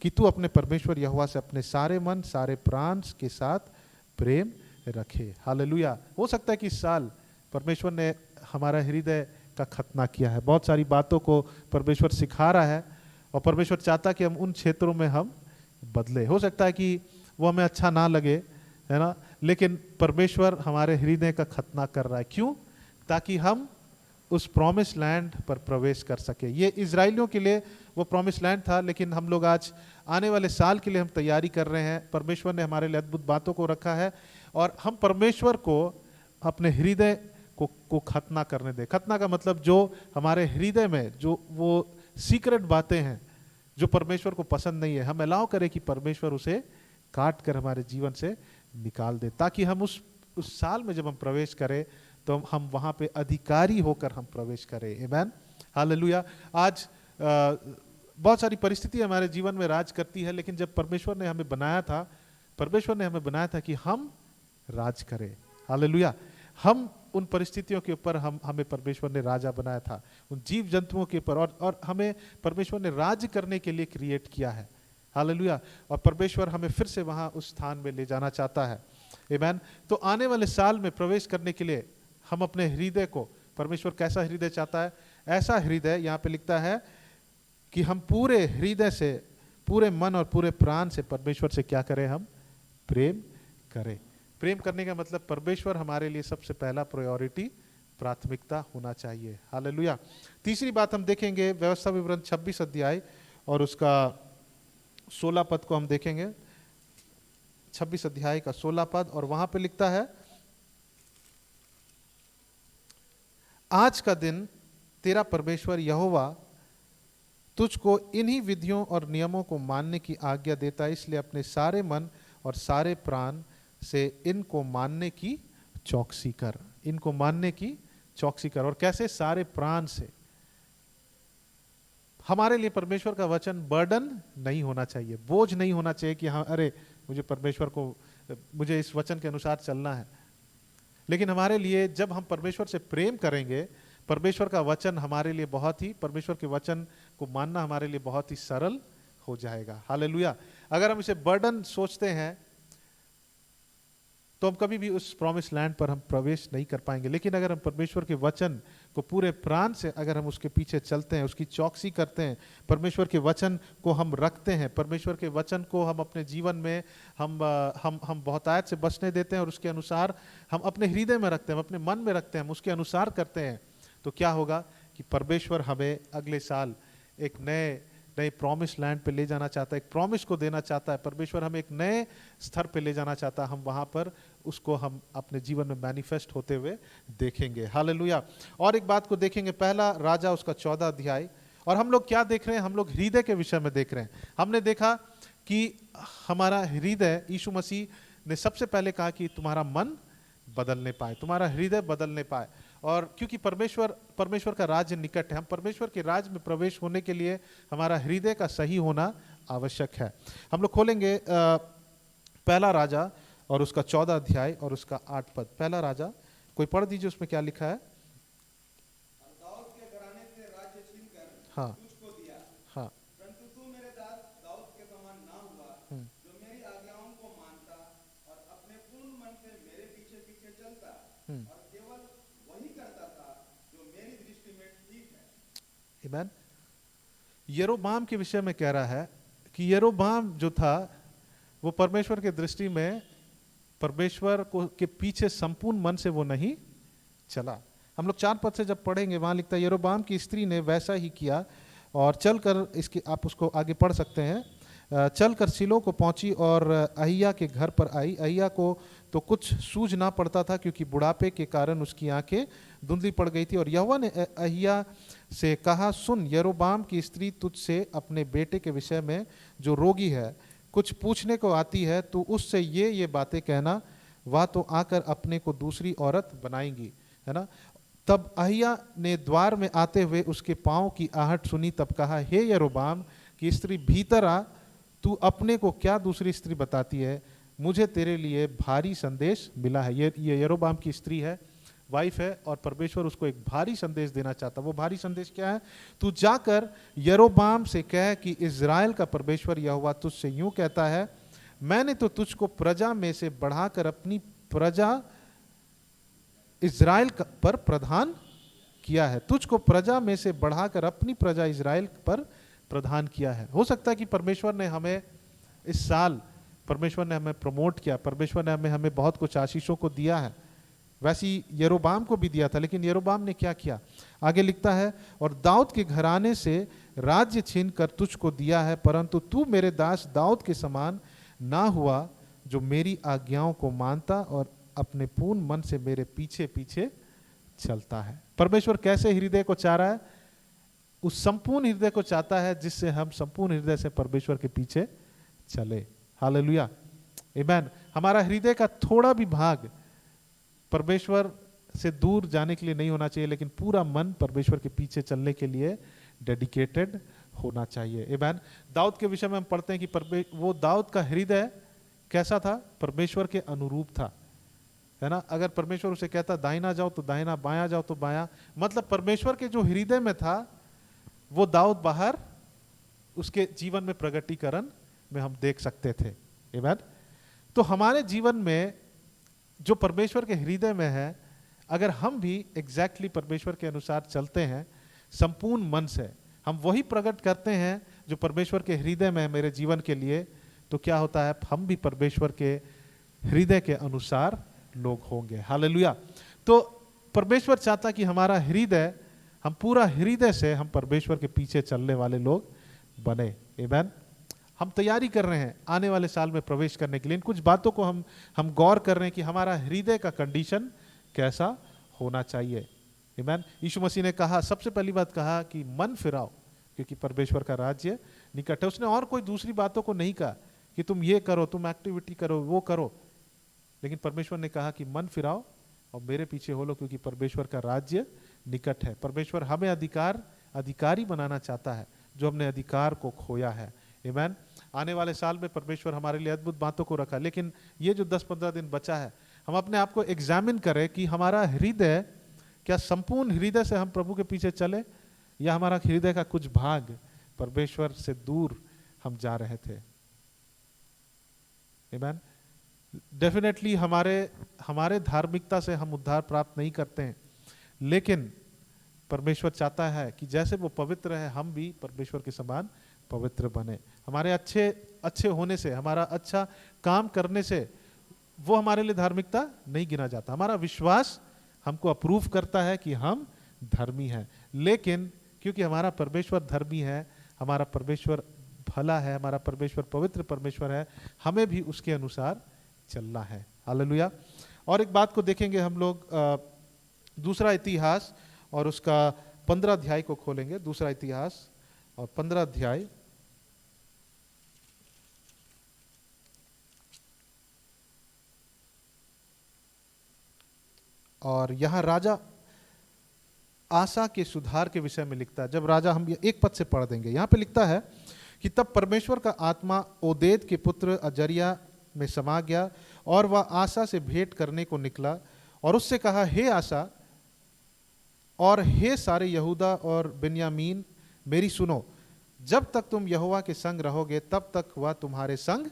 कि तू अपने परमेश्वर यहोवा से अपने सारे मन, सारे प्राण के साथ प्रेम रखे। हालेलुया। हो सकता है कि इस साल परमेश्वर ने हमारा हृदय का खतना किया है, बहुत सारी बातों को परमेश्वर सिखा रहा है, और परमेश्वर चाहता कि हम उन क्षेत्रों में हम बदले। हो सकता है कि वो हमें अच्छा ना लगे, है ना, लेकिन परमेश्वर हमारे हृदय का खतना कर रहा है। क्यों? ताकि हम उस प्रॉमिस लैंड पर प्रवेश कर सके। ये इजराइलियों के लिए वो प्रॉमिस लैंड था, लेकिन हम लोग आज आने वाले साल के लिए हम तैयारी कर रहे हैं। परमेश्वर ने हमारे लिए अद्भुत बातों को रखा है, और हम परमेश्वर को अपने हृदय को खतना करने दें। खतना का मतलब जो हमारे हृदय में जो वो सीक्रेट बातें हैं जो परमेश्वर को पसंद नहीं है, हम अलाउ करें कि परमेश्वर उसे काट कर हमारे जीवन से निकाल दे, ताकि हम उस साल में जब हम प्रवेश करें तो हम वहां पे अधिकारी होकर हम प्रवेश करें। आमीन। हालेलुया। आज बहुत सारी परिस्थिति हमारे जीवन में राज करती है, लेकिन जब परमेश्वर ने हमें बनाया था, परमेश्वर ने हमें बनाया था कि हम राज करें। हालेलुया। हम उन परिस्थितियों के ऊपर हमें परमेश्वर ने राजा बनाया था, उन जीव जंतुओं के ऊपर, और हमें परमेश्वर ने राज करने के लिए क्रिएट किया है। हालेलुया। और परमेश्वर हमें फिर से वहां उस स्थान में ले जाना चाहता है। आमीन। तो आने वाले साल में प्रवेश करने के लिए हम अपने हृदय को, परमेश्वर कैसा हृदय चाहता है? ऐसा हृदय, यहाँ पे लिखता है कि हम पूरे हृदय से, पूरे मन और पूरे प्राण से परमेश्वर से क्या करें? हम प्रेम करें। प्रेम करने का मतलब परमेश्वर हमारे लिए सबसे पहला प्रायोरिटी, प्राथमिकता होना चाहिए। हालेलुया। तीसरी बात हम देखेंगे व्यवस्था विवरण 26 अध्याय और उसका 16 पद को हम देखेंगे। 26 अध्याय का 16 पद, और वहां पे लिखता है, आज का दिन तेरा परमेश्वर यहोवा तुझको इन्हीं विधियों और नियमों को मानने की आज्ञा देता है, इसलिए अपने सारे मन और सारे प्राण से इनको मानने की चौकसी कर। इनको मानने की चौकसी कर। और कैसे? सारे प्राण से। हमारे लिए परमेश्वर का वचन बर्डन नहीं होना चाहिए, बोझ नहीं होना चाहिए कि हाँ अरे मुझे इस वचन के अनुसार चलना है। लेकिन हमारे लिए जब हम परमेश्वर से प्रेम करेंगे, परमेश्वर का वचन हमारे लिए परमेश्वर के वचन को मानना हमारे लिए बहुत ही सरल हो जाएगा। हालेलुया। अगर हम इसे बर्डन सोचते हैं तो हम कभी भी उस प्रॉमिस लैंड पर हम प्रवेश नहीं कर पाएंगे। लेकिन अगर हम परमेश्वर के वचन को पूरे प्राण से अगर हम उसके पीछे चलते हैं, उसकी चौकसी करते हैं, परमेश्वर के वचन को हम रखते हैं, परमेश्वर के वचन को हम अपने जीवन में हम बहुतायत से बसने देते हैं और उसके अनुसार हम अपने हृदय में रखते हैं, हम अपने मन में रखते हैं, हम उसके अनुसार करते हैं, तो क्या होगा कि परमेश्वर हमें अगले साल एक नए प्रॉमिस लैंड पे ले जाना चाहता है, एक प्रॉमिस को देना चाहता है। परमेश्वर हमें एक नए स्तर पे ले जाना चाहता है, हम वहां पर उसको हम अपने जीवन में मैनिफेस्ट होते हुए देखेंगे। हालेलुया। और एक बात को देखेंगे, पहला राजा उसका 14 अध्याय, और हम लोग क्या देख रहे हैं, हम लोग हृदय के विषय में देख रहे हैं। हमने देखा कि हमारा हृदय, यीशु मसीह ने सबसे पहले कहा कि तुम्हारा मन बदलने पाए, तुम्हारा हृदय बदलने पाए। और क्योंकि परमेश्वर का राज्य निकट है, हम परमेश्वर के राज्य में प्रवेश होने के लिए हमारा हृदय का सही होना आवश्यक है। हम लोग खोलेंगे पहला राजा और उसका 14 अध्याय और उसका 8 पद। पहला राजा, कोई पढ़ दीजिए, उसमें क्या लिखा है। दाऊद के घराने से राज्य छीनकर हाँ तुझको दिया, हाँ परंतु तू मेरे दास दाऊद के समान ना हुआ, जो मेरी आज्ञाओं को मानता और अपने पूर्ण मन से मेरे पीछे पीछे चलता और केवल वही करता था जो मेरी दृष्टि में ठीक है। आमीन। यरोबाम के विषय में कह रहा है कि यरोबाम जो था वो परमेश्वर के दृष्टि में परमेश्वर को के पीछे संपूर्ण मन से वो नहीं चला। हम लोग 4 पद से जब पढ़ेंगे, वहां लिखता है यरोबाम की स्त्री ने वैसा ही किया और चलकर, इसके आप उसको आगे पढ़ सकते हैं, चलकर सिलो को पहुंची और अहिया के घर पर आई। अहिया को तो कुछ सूझ ना पड़ता था क्योंकि बुढ़ापे के कारण उसकी आंखें धुंधली पड़ गई थी। और यहोवा ने अहिया से कहा, सुन, यरोबाम की स्त्री तुझसे अपने बेटे के विषय में जो रोगी है कुछ पूछने को आती है, तो उससे ये बातें कहना, वह तो आकर अपने को दूसरी औरत बनाएंगी, है ना। तब अहिया ने द्वार में आते हुए उसके पांव की आहट सुनी, तब कहा, हे यरोबाम की स्त्री, भीतर आ, तू अपने को क्या दूसरी स्त्री बताती है, मुझे तेरे लिए भारी संदेश मिला है। ये यरोबाम की स्त्री है, वाइफ है, और परमेश्वर उसको एक भारी संदेश देना चाहता। वो भारी संदेश क्या है, तू जाकर यरोबाम से कह कि इज़राइल का परमेश्वर यहोवा तुझसे यूं कहता है, मैंने तो तुझको प्रजा में से बढ़ाकर अपनी प्रजा इज़राइल पर प्रधान किया है, तुझको प्रजा में से बढ़ाकर अपनी प्रजा इज़राइल पर प्रधान किया है। हो सकता है कि परमेश्वर ने हमें इस साल हमें प्रमोट किया, परमेश्वर ने हमें बहुत कुछ आशीषों को दिया है, वैसी यरोबाम को भी दिया था। लेकिन यरोबाम ने क्या किया, आगे लिखता है, और दाऊद के घराने से राज्य छीन कर तुझको दिया है, परंतु तू मेरे दास दाऊद के समान ना हुआ, जो मेरी आज्ञाओं को मानता और अपने पूर्ण मन से मेरे पीछे पीछे चलता है। परमेश्वर कैसे हृदय को चाह रहा है, उस संपूर्ण हृदय को चाहता है जिससे हम संपूर्ण हृदय से परमेश्वर के पीछे चले। हालेलुया, आमीन। हमारा हृदय का थोड़ा भी भाग परमेश्वर से दूर जाने के लिए नहीं होना चाहिए, लेकिन पूरा मन परमेश्वर के पीछे चलने के लिए डेडिकेटेड होना चाहिए। आमीन। दाऊद के विषय में हम पढ़ते हैं कि वो दाऊद का हृदय कैसा था, परमेश्वर के अनुरूप था, है ना। अगर परमेश्वर उसे कहता दाहिना जाओ तो दाहिना, बायां जाओ तो बायां, मतलब परमेश्वर के जो हृदय में था वो दाऊद बाहर उसके जीवन में प्रगटीकरण में हम देख सकते थे। आमीन। तो हमारे जीवन में जो परमेश्वर के हृदय में है, अगर हम भी एग्जैक्टली परमेश्वर के अनुसार चलते हैं संपूर्ण मन से, हम वही प्रकट करते हैं जो परमेश्वर के हृदय में है मेरे जीवन के लिए, तो क्या होता है, हम भी परमेश्वर के हृदय के अनुसार लोग होंगे। हालेलुया। तो परमेश्वर चाहता कि हमारा हृदय, हम पूरा हृदय से हम परमेश्वर के पीछे चलने वाले लोग बने। आमीन। हम तैयारी कर रहे हैं आने वाले साल में प्रवेश करने के लिए। इन कुछ बातों को हम गौर कर रहे हैं कि हमारा हृदय का कंडीशन कैसा होना चाहिए। आमीन। यीशु मसीह ने कहा, सबसे पहली बात कहा कि मन फिराओ क्योंकि परमेश्वर का राज्य निकट है। उसने और कोई दूसरी बातों को नहीं कहा कि तुम ये करो, तुम एक्टिविटी करो, वो करो, लेकिन परमेश्वर ने कहा कि मन फिराओ और मेरे पीछे हो लो क्योंकि परमेश्वर का राज्य निकट है। परमेश्वर हमें अधिकारी बनाना चाहता है। जो हमने अधिकार को खोया है। आमीन। आने वाले साल में परमेश्वर हमारे लिए अद्भुत बातों को रखा, लेकिन ये जो 10-15 दिन बचा है, हम अपने आप को एग्जामिन करें कि हमारा हृदय, क्या संपूर्ण हृदय से हम प्रभु के पीछे चले, या हमारा हृदय का कुछ भाग परमेश्वर से दूर हम जा रहे थे। आमीन। डेफिनेटली हमारे धार्मिकता से हम उद्धार प्राप्त नहीं करते हैं, लेकिन परमेश्वर चाहता है कि जैसे वो पवित्र है, हम भी परमेश्वर के समान पवित्र बने। हमारे अच्छे होने से, हमारा अच्छा काम करने से वो हमारे लिए धार्मिकता नहीं गिना जाता। हमारा विश्वास हमको अप्रूव करता है कि हम धर्मी हैं, लेकिन क्योंकि हमारा परमेश्वर धर्मी है, हमारा परमेश्वर भला है, हमारा परमेश्वर पवित्र परमेश्वर है, हमें भी उसके अनुसार चलना है। हालेलुया। और एक बात को देखेंगे हम लोग, दूसरा इतिहास और उसका 15 अध्याय को खोलेंगे। दूसरा इतिहास और 15 अध्याय। और यहां राजा आसा के सुधार के विषय में लिखता है। जब राजा, हम एक पद से पढ़ देंगे, यहां पे लिखता है कि तब परमेश्वर का आत्मा ओदेद के पुत्र अजरिया में समा गया और वह आसा से भेंट करने को निकला और उससे कहा, हे आसा और हे सारे यहूदा और बिन्यामीन, मेरी सुनो, जब तक तुम यहोवा के संग रहोगे तब तक वह तुम्हारे संग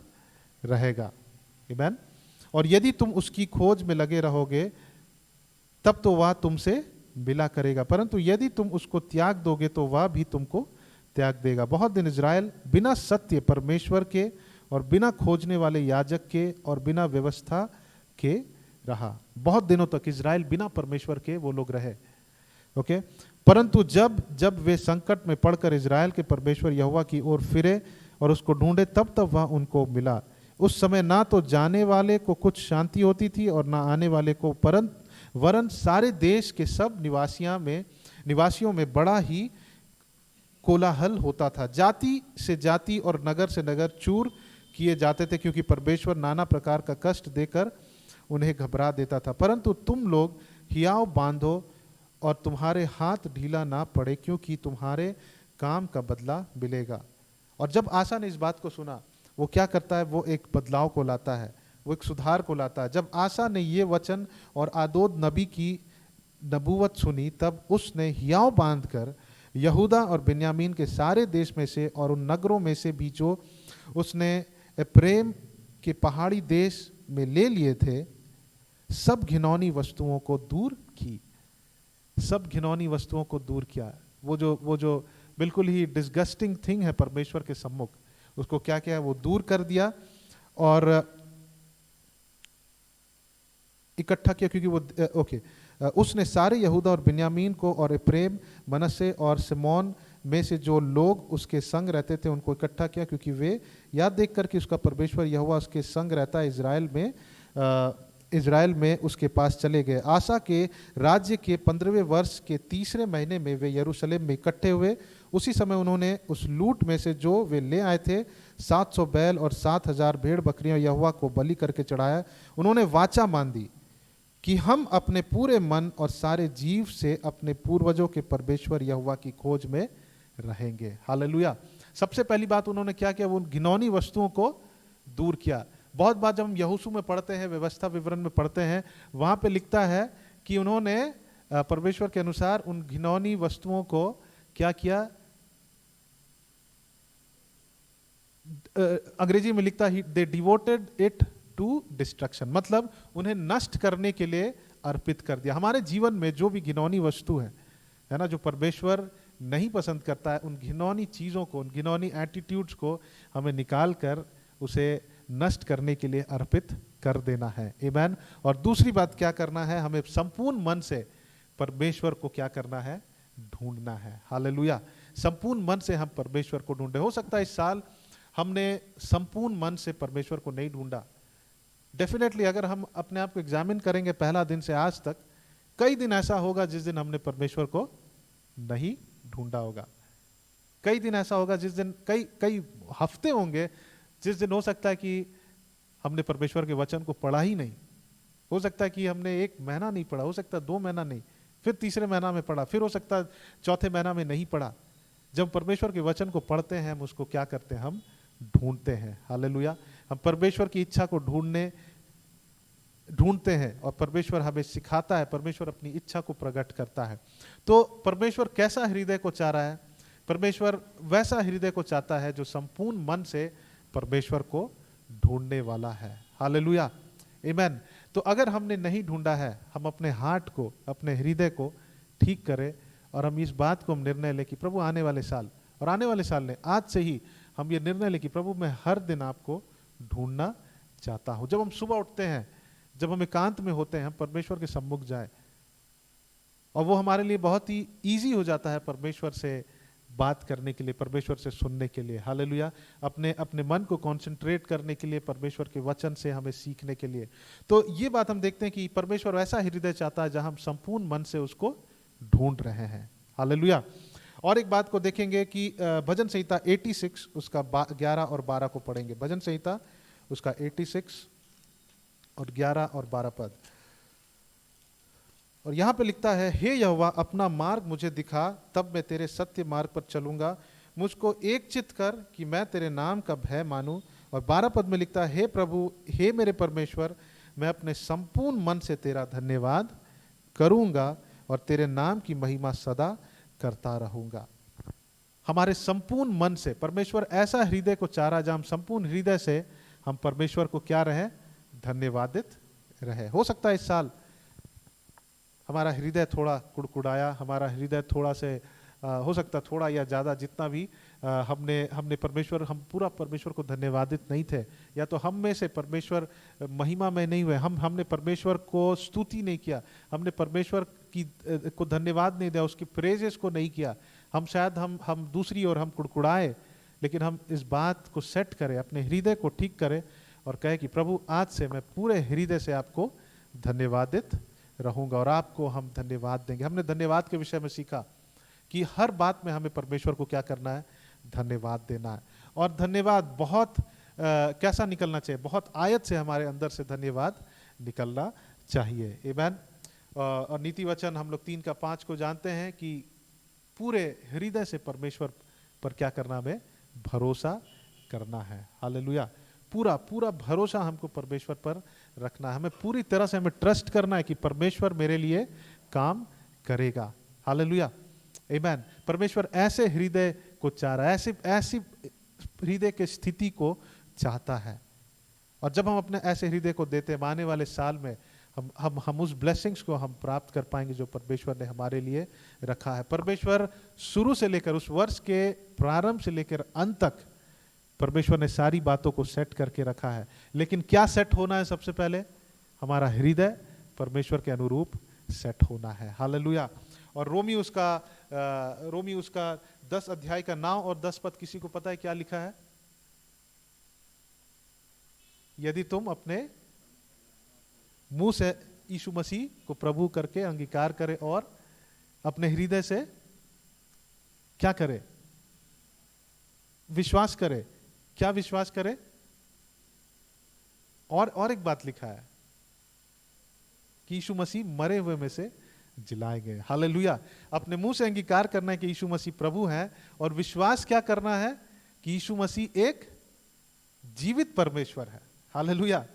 रहेगा। आमीन। और यदि तुम उसकी खोज में लगे रहोगे तब तो वह तुमसे मिला करेगा, परंतु यदि तुम उसको त्याग दोगे तो वह भी तुमको त्याग देगा। बहुत दिन इजराइल बिना सत्य परमेश्वर के और बिना खोजने वाले याजक के और बिना व्यवस्था के रहा। बहुत दिनों तक इजराइल बिना परमेश्वर के वो लोग रहे। ओके। परंतु जब वे संकट में पड़कर इजराइल के परमेश्वर यहोवा की ओर फिरे और उसको ढूंढे, तब वह उनको मिला। उस समय ना तो जाने वाले को कुछ शांति होती थी और ना आने वाले को, वरन सारे देश के सब निवासियों में बड़ा ही कोलाहल होता था। जाति से जाति और नगर से नगर चूर किए जाते थे, क्योंकि परमेश्वर नाना प्रकार का कष्ट देकर उन्हें घबरा देता था। परंतु तुम लोग हियाव बांधो और तुम्हारे हाथ ढीला ना पड़े, क्योंकि तुम्हारे काम का बदला मिलेगा। और जब आसा ने इस बात को सुना, वो क्या करता है, वो एक बदलाव को लाता है, वो एक सुधार को लाता है। जब आसा ने ये वचन और आदोद नबी की नबूवत सुनी, तब उसने हियाव बांधकर यहूदा और बिन्यामीन के सारे देश में से और उन नगरों में से भी जो उसने एप्रेम के पहाड़ी देश में ले लिए थे, सब घिनौनी वस्तुओं को दूर की। सब घिनौनी वस्तुओं को दूर किया। वो जो बिल्कुल ही डिस्गस्टिंग थिंग है परमेश्वर के सम्मुख, उसको क्या किया, वो दूर कर दिया और इकट्ठा किया। क्योंकि वो उसने सारे यहूदा और बिन्यामीन को और एप्रेम, मनश्शे और सिमोन में से जो लोग उसके संग रहते थे उनको इकट्ठा किया, क्योंकि वे याद देख कर कि उसका परमेश्वर यहोवा उसके संग रहता है, इजराइल में उसके पास चले गए। आसा के राज्य के 15वें वर्ष के 3रे महीने में वे यरूशलेम में इकट्ठे हुए। उसी समय उन्होंने उस लूट में से जो वे ले आए थे 700 बैल और 7,000 भेड़ बकरियां यहोवा को बलि करके चढ़ाया। उन्होंने वाचा मान दी कि हम अपने पूरे मन और सारे जीव से अपने पूर्वजों के परमेश्वर यहोवा की खोज में रहेंगे। हालेलुया। सबसे पहली बात उन्होंने क्या किया, वो घिनौनी वस्तुओं को दूर किया। बहुत बार जब हम यहोशू में पढ़ते हैं, व्यवस्था विवरण में पढ़ते हैं, वहां पे लिखता है कि उन्होंने परमेश्वर के अनुसार उन घिनौनी वस्तुओं को क्या किया, अंग्रेजी में लिखता है दे डिवोटेड इट टू डिस्ट्रक्शन, मतलब उन्हें नष्ट करने के लिए अर्पित कर दिया। हमारे जीवन में जो भी घिनौनी वस्तु है ना, जो परमेश्वर नहीं पसंद करता है, उन घिनौनी चीजों को, उन घिनौनी एटीट्यूड्स को हमें निकाल कर उसे नष्ट करने के लिए अर्पित कर देना है। आमीन। और दूसरी बात क्या करना है, हमें संपूर्ण मन से परमेश्वर को क्या करना है, ढूंढना है। हालेलुया। संपूर्ण मन से हम परमेश्वर को ढूंढे। हो सकता है इस साल हमने संपूर्ण मन से परमेश्वर को नहीं ढूंढा। डेफिनेटली अगर हम अपने आप को एग्जामिन करेंगे पहला दिन से आज तक, कई दिन ऐसा होगा जिस दिन हमने परमेश्वर को नहीं ढूंढा होगा। कई दिन ऐसा होगा जिस दिन, कई हफ्ते होंगे जिस दिन हो सकता है कि हमने परमेश्वर के वचन को पढ़ा ही नहीं। हो सकता है कि हमने 1 महीना नहीं पढ़ा, हो सकता है 2 महीना नहीं, फिर तीसरे महीना में पढ़ा, फिर हो सकता है चौथे महीना में नहीं पढ़ा। जब परमेश्वर के वचन को पढ़ते हैं हम उसको क्या करते हैं, हम ढूंढते हैं। हालेलुया। हम परमेश्वर की इच्छा को ढूंढते हैं और परमेश्वर हमें सिखाता है, परमेश्वर अपनी इच्छा को प्रकट करता है। तो परमेश्वर कैसा हृदय को चाह रहा है? परमेश्वर वैसा हृदय को चाहता है जो संपूर्ण मन से परमेश्वर को ढूंढने वाला है। हालेलुया, आमीन। तो अगर हमने नहीं ढूंढा है, हम अपने हार्ट को, अपने हृदय को ठीक करें और हम इस बात को हम निर्णय लें कि प्रभु आने वाले साल, और आने वाले साल ने आज से ही हम ये निर्णय लें कि प्रभु मैं हर दिन आपको ढूंढना चाहता हूं। जब हम सुबह उठते हैं, जब हम एकांत में होते हैं, हम परमेश्वर के सम्मुख जाए, और वो हमारे लिए बहुत ही ईजी हो जाता है परमेश्वर से बात करने के लिए, परमेश्वर से सुनने के लिए। हालेलुया। अपने मन को कंसंट्रेट करने के लिए, परमेश्वर के वचन से हमें सीखने के लिए। तो ये बात हम देखते हैं कि परमेश्वर ऐसा हृदय चाहता है जहां हम संपूर्ण मन से उसको ढूंढ रहे हैं। हालेलुया। और एक बात को देखेंगे कि भजन संहिता 86 उसका 11 और 12 को पढ़ेंगे। भजन संहिता उसका 86 और 11 और 12 पद। और यहां पे लिखता है, हे यहोवा अपना मार्ग मुझे दिखा, तब मैं तेरे सत्य मार्ग पर चलूंगा। मुझको एक चित्त कर कि मैं तेरे नाम का भय मानूं। और 12 पद में लिखता है, हे प्रभु, हे मेरे परमेश्वर, मैं अपने संपूर्ण मन से तेरा धन्यवाद करूंगा और तेरे नाम की महिमा सदा करता रहूंगा। हमारे संपूर्ण मन से परमेश्वर ऐसा हृदय को चाह रहा है जहां हम संपूर्ण हृदय से हम परमेश्वर को क्या रहे, धन्यवादित रहे। हो सकता है इस साल हमारा हृदय थोड़ा कुड़कुड़ाया, हमारा हृदय थोड़ा से हो सकता थोड़ा या ज़्यादा जितना भी हमने परमेश्वर, हम पूरा परमेश्वर को धन्यवादित नहीं थे, या तो हम में से परमेश्वर महिमा में नहीं हुए, हमने परमेश्वर को स्तुति नहीं किया, हमने परमेश्वर को धन्यवाद नहीं दिया, उसकी प्रेजेस को नहीं किया। हम शायद हम दूसरी ओर हम कुड़कुड़ाए, लेकिन हम इस बात को सेट करें, अपने हृदय को ठीक करें और कहे कि प्रभु आज से मैं पूरे हृदय से आपको धन्यवादित रहूंगा और आपको हम धन्यवाद देंगे। हमने धन्यवाद के विषय में सीखा कि हर बात में हमें परमेश्वर को क्या करना है, धन्यवाद देना है। और धन्यवाद बहुत कैसा निकलना चाहिए, बहुत आयत से हमारे अंदर से धन्यवाद निकलना चाहिए। आमीन। और नीति वचन हम लोग 3 का 5 को जानते हैं कि पूरे हृदय से परमेश्वर पर क्या करना, हमें भरोसा करना है। हालेलुया। पूरा पूरा भरोसा हमको परमेश्वर पर रखना है, हमें पूरी तरह से हमें ट्रस्ट करना है कि परमेश्वर मेरे लिए काम करेगा। हालेलुया, आमीन। परमेश्वर ऐसे हृदय को चाह रहा है, ऐसी हृदय की स्थिति को चाहता है। और जब हम अपने ऐसे हृदय को देते हैं, आने वाले साल में हम उस ब्लेसिंग्स को हम प्राप्त कर पाएंगे जो परमेश्वर ने हमारे लिए रखा है। परमेश्वर शुरू से लेकर, उस वर्ष के प्रारंभ से लेकर अंत तक परमेश्वर ने सारी बातों को सेट करके रखा है। लेकिन क्या सेट होना है? सबसे पहले हमारा हृदय परमेश्वर के अनुरूप सेट होना है। हालेलुया। और रोमी उसका 10 अध्याय का 9 और 10 पद, किसी को पता है क्या लिखा है? यदि तुम अपने मुंह से यीशु मसीह को प्रभु करके अंगीकार करे और अपने हृदय से क्या करे, विश्वास करे। क्या विश्वास करे? और एक बात लिखा है कि यीशु मसीह मरे हुए में से जिलाए गए। हालेलुया। अपने मुंह से अंगीकार करना है कि यीशु मसीह प्रभु है, और विश्वास क्या करना है कि यीशु मसीह एक जीवित परमेश्वर है। हालेलुया,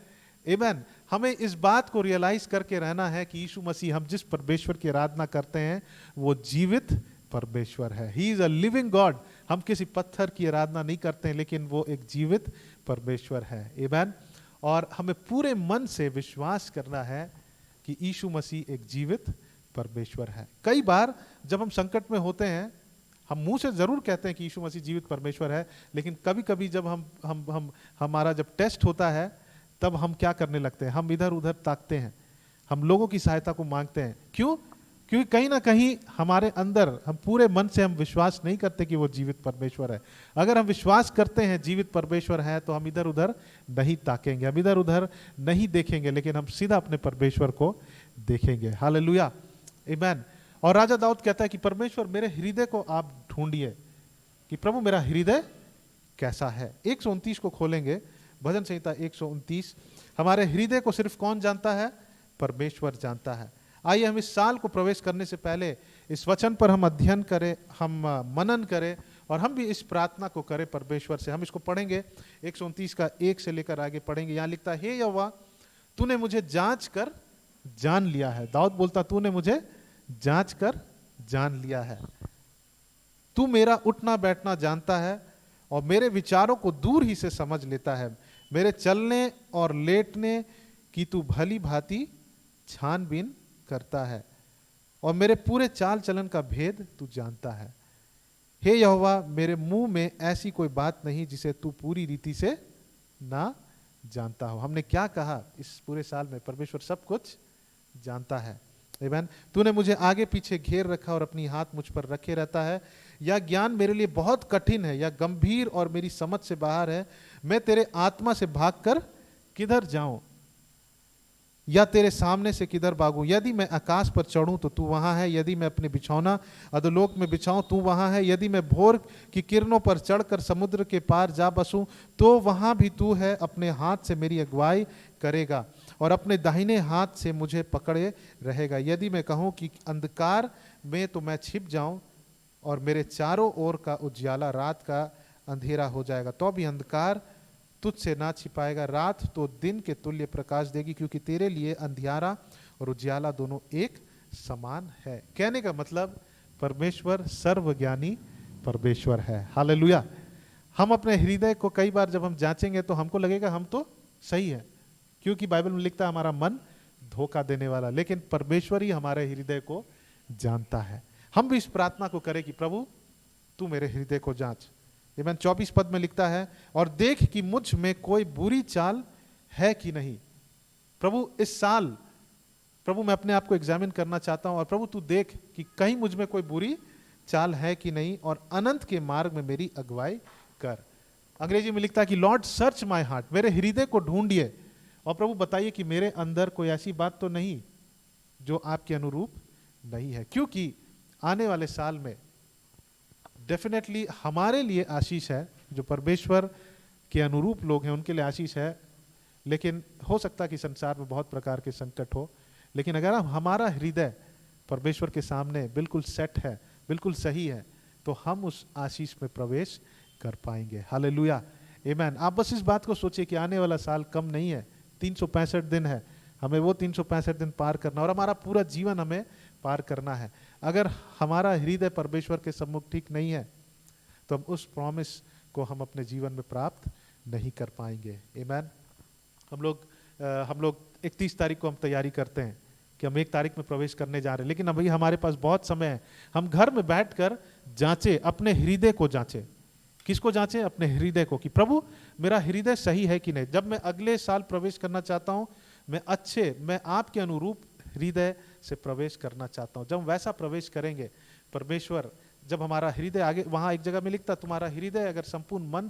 आमीन। हमें इस बात को रियलाइज करके रहना है कि यीशु मसीह, हम जिस परमेश्वर की आराधना करते हैं वो जीवित परमेश्वर है। He is a living God. हम किसी पत्थर की आराधना नहीं करते हैं, लेकिन वो एक जीवित परमेश्वर है। आमीन। और हमें पूरे मन से विश्वास करना है कि यीशु मसीह एक जीवित परमेश्वर है। कई बार जब हम संकट में होते हैं, हम मुंह से जरूर कहते हैं कि यीशु मसीह जीवित परमेश्वर है, लेकिन कभी कभी जब हमारा जब टेस्ट होता है, तब हम क्या करने लगते हैं? हम इधर उधर ताकते हैं, हम लोगों की सहायता को मांगते हैं। क्यों? क्योंकि कहीं ना कहीं हमारे अंदर, हम पूरे मन से हम विश्वास नहीं करते कि वो जीवित परमेश्वर है। अगर हम विश्वास करते हैं जीवित परमेश्वर है, तो हम इधर उधर नहीं ताकेंगे, हम इधर उधर नहीं देखेंगे, लेकिन हम सीधा अपने परमेश्वर को देखेंगे। हालेलुया, आमीन। और राजा दाऊद कहता है कि परमेश्वर मेरे हृदय को आप ढूंढिए कि प्रभु मेरा हृदय कैसा है। 129 को खोलेंगे, भजन संहिता 129। हमारे हृदय को सिर्फ कौन जानता है? परमेश्वर जानता है। आइए हम इस साल को प्रवेश करने से पहले इस वचन पर हम अध्ययन करें, हम मनन करें और हम भी इस प्रार्थना को करें परमेश्वर से। हम इसको पढ़ेंगे 129 का 1 से लेकर आगे पढ़ेंगे। यहाँ लिखता है, हे यहोवा तूने मुझे जांच कर जान लिया है। दाऊद बोलता, तूने मुझे जांच कर जान लिया है। तू मेरा उठना बैठना जानता है और मेरे विचारों को दूर ही से समझ लेता है। मेरे चलने और लेटने की तू भली भांति छानबीन करता है और मेरे पूरे चाल चलन का भेद तू जानता है। हे यहोवा मेरे मुंह में ऐसी कोई बात नहीं जिसे तू पूरी रीति से ना जानता हो। हमने क्या कहा इस पूरे साल में, परमेश्वर सब कुछ जानता है। आमीन। तूने मुझे आगे पीछे घेर रखा और अपनी हाथ मुझ पर रखे रहता है। यह ज्ञान मेरे लिए बहुत कठिन है, यह गंभीर और मेरी समझ से बाहर है। मैं तेरे आत्मा से भागकर किधर जाऊं या तेरे सामने से किधर भागूं? यदि मैं आकाश पर चढ़ूं तो तू वहां है, यदि मैं अपने बिछौना अधोलोक में बिछाऊं तू वहां है, यदि मैं भोर की किरणों पर चढ़कर समुद्र के पार जा बसूं तो वहां भी तू है। अपने हाथ से मेरी अगुवाई करेगा और अपने दाहिने हाथ से मुझे पकड़े रहेगा। यदि मैं कहूं कि अंधकार में तो मैं छिप जाऊं और मेरे चारों ओर का उजियाला रात का अंधेरा हो जाएगा, तो भी अंधकार तुझसे ना छिपाएगा। रात तो दिन के तुल्य प्रकाश देगी, क्योंकि तेरे लिए अंधियारा और उजियाला दोनों एक समान है। कहने का मतलब परमेश्वर सर्वज्ञानी परमेश्वर है। हालेलुया। हम अपने हृदय को कई बार जब हम जांचेंगे तो हमको लगेगा हम तो सही है, क्योंकि बाइबल में लिखता है हमारा मन धोखा देने वाला, लेकिन परमेश्वर ही हमारे हृदय को जानता है। हम भी इस प्रार्थना को करें कि प्रभु तू मेरे हृदय को जांच। आमीन। 24 पद में लिखता है, और देख कि मुझ में कोई बुरी चाल है कि नहीं। प्रभु इस साल प्रभु मैं अपने आप को एग्जामिन करना चाहता हूं और प्रभु तू देख कि कहीं मुझ में कोई बुरी चाल है कि नहीं और अनंत के मार्ग में मेरी अगुवाई कर। अंग्रेजी में लिखता है कि लॉर्ड सर्च माय हार्ट, मेरे हृदय को ढूंढिए और प्रभु बताइए कि मेरे अंदर कोई ऐसी बात तो नहीं जो आपके अनुरूप नहीं है। क्योंकि आने वाले साल में डेफिनेटली हमारे लिए आशीष है, जो परमेश्वर के अनुरूप लोग हैं उनके लिए आशीष है, लेकिन हो सकता है कि संसार में बहुत प्रकार के संकट हो, लेकिन अगर हमारा हृदय परमेश्वर के सामने बिल्कुल सेट है, बिल्कुल सही है, तो हम उस आशीष में प्रवेश कर पाएंगे। हालेलुया। आमीन। आप बस इस बात को सोचिए कि आने वाला साल कम नहीं है, 365 दिन है, हमें वो 365 दिन पार करना और हमारा पूरा जीवन हमें पार करना है। अगर हमारा हृदय परमेश्वर के सम्मुख ठीक नहीं है तो हम उस प्रॉमिस को हम अपने जीवन में प्राप्त नहीं कर पाएंगे। आमीन। हम लोग 31 तारीख को हम तैयारी करते हैं कि हम 1 तारीख में प्रवेश करने जा रहे हैं, लेकिन अभी हमारे पास बहुत समय है। हम घर में बैठकर जांचें, अपने हृदय को जांचें। किसको जांचें? अपने हृदय को, कि प्रभु मेरा हृदय सही है कि नहीं। जब मैं अगले साल प्रवेश करना चाहता हूं, मैं आपके अनुरूप हृदय से प्रवेश करना चाहता हूं। जब हम वैसा प्रवेश करेंगे, परमेश्वर जब हमारा हृदय आगे, वहां एक जगह में लिखता तुम्हारा हृदय अगर संपूर्ण मन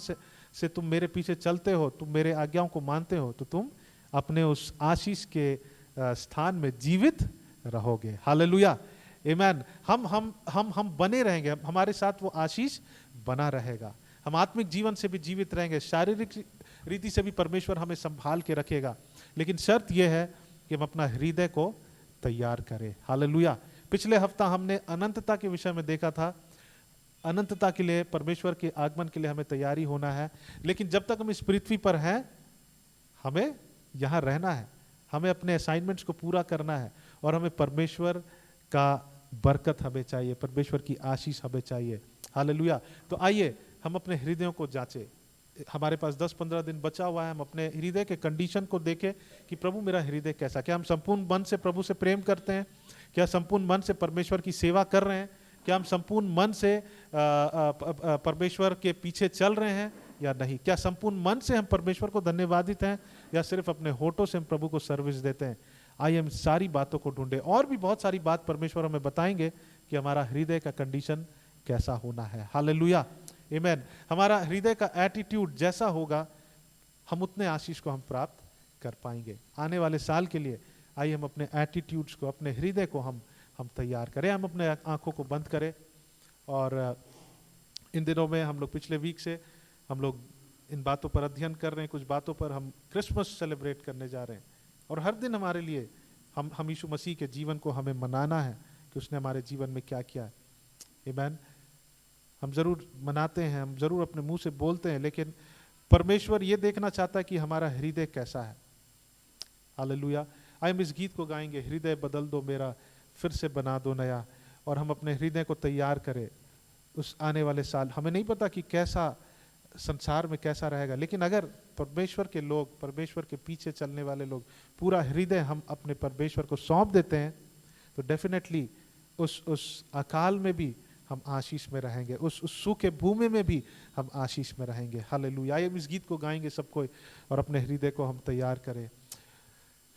से तुम मेरे पीछे चलते हो, तुम मेरे आज्ञाओं को मानते हो, तो तुम अपने उस आशीष के स्थान में जीवित रहोगे। हालेलुया। आमीन। हम बने रहेंगे, हमारे साथ वो आशीष बना रहेगा। हम आत्मिक जीवन से भी जीवित रहेंगे, शारीरिक रीति से भी परमेश्वर हमें संभाल के रखेगा, लेकिन शर्त यह है कि हम अपना हृदय को तैयार करें। हालेलुया। पिछले हफ्ता हमने अनंतता के विषय में देखा था। अनंतता के लिए, परमेश्वर के आगमन के लिए हमें तैयारी होना है, लेकिन जब तक हम इस पृथ्वी पर हैं हमें यहाँ रहना है, हमें अपने असाइनमेंट्स को पूरा करना है और हमें परमेश्वर का बरकत हमें चाहिए, परमेश्वर की आशीष हमें चाहिए। हालेलुया। तो आइए हम अपने हृदयों को जांचें। हमारे पास 10-15 दिन बचा हुआ है, हम अपने हृदय के कंडीशन को देखें कि प्रभु मेरा हृदय कैसा, क्या हम संपूर्ण मन से प्रभु से प्रेम करते हैं, क्या संपूर्ण मन से परमेश्वर की सेवा कर रहे हैं, क्या हम संपूर्ण मन से परमेश्वर के पीछे चल रहे हैं या नहीं, क्या संपूर्ण मन से हम परमेश्वर को धन्यवादित हैं या सिर्फ अपने होठों से हम प्रभु को सर्विस देते हैं। आइए हम सारी बातों को ढूंढें, और भी बहुत सारी बात परमेश्वर हमें बताएंगे कि हमारा हृदय का कंडीशन कैसा होना है। हालेलुया। आमीन। हमारा हृदय का एटीट्यूड जैसा होगा, हम उतने आशीष को हम प्राप्त कर पाएंगे। आने वाले साल के लिए आइए हम अपने एटीट्यूड्स को, अपने हृदय को हम तैयार करें। हम अपने आंखों को बंद करें और इन दिनों में हम लोग, पिछले वीक से हम लोग इन बातों पर अध्ययन कर रहे हैं, कुछ बातों पर हम क्रिसमस सेलिब्रेट करने जा रहे हैं और हर दिन हमारे लिए हम यीशु मसीह के जीवन को हमें मनाना है कि उसने हमारे जीवन में क्या किया है। आमीन। हम ज़रूर मनाते हैं, हम ज़रूर अपने मुंह से बोलते हैं, लेकिन परमेश्वर ये देखना चाहता है कि हमारा हृदय कैसा है। हालेलुया। आइए हम इस गीत को गाएंगे, हृदय बदल दो मेरा, फिर से बना दो नया, और हम अपने हृदय को तैयार करें उस आने वाले साल। हमें नहीं पता कि कैसा संसार में कैसा रहेगा, लेकिन अगर परमेश्वर के लोग, परमेश्वर के पीछे चलने वाले लोग पूरा हृदय हम अपने परमेश्वर को सौंप देते हैं, तो डेफिनेटली उस अकाल में भी हम आशीष में रहेंगे, उस सूखे भूमि में भी हम आशीष में रहेंगे। हालेलुया। आइए इस गीत को गाएंगे सब कोई, और अपने हृदय को हम तैयार करें।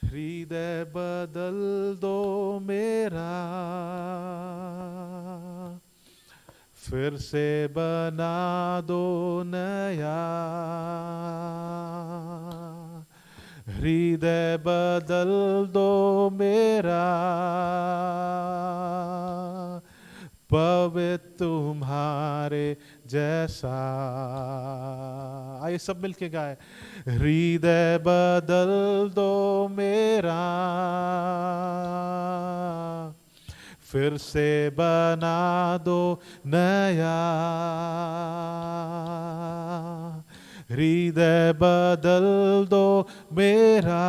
हृदय बदल दो मेरा, फिर से बना दो नया, हृदय बदल दो मेरा, पवित्र तुम्हारे जैसा। आइए सब मिलके गाए। हृदय बदल दो मेरा, फिर से बना दो नया, हृदय बदल दो मेरा,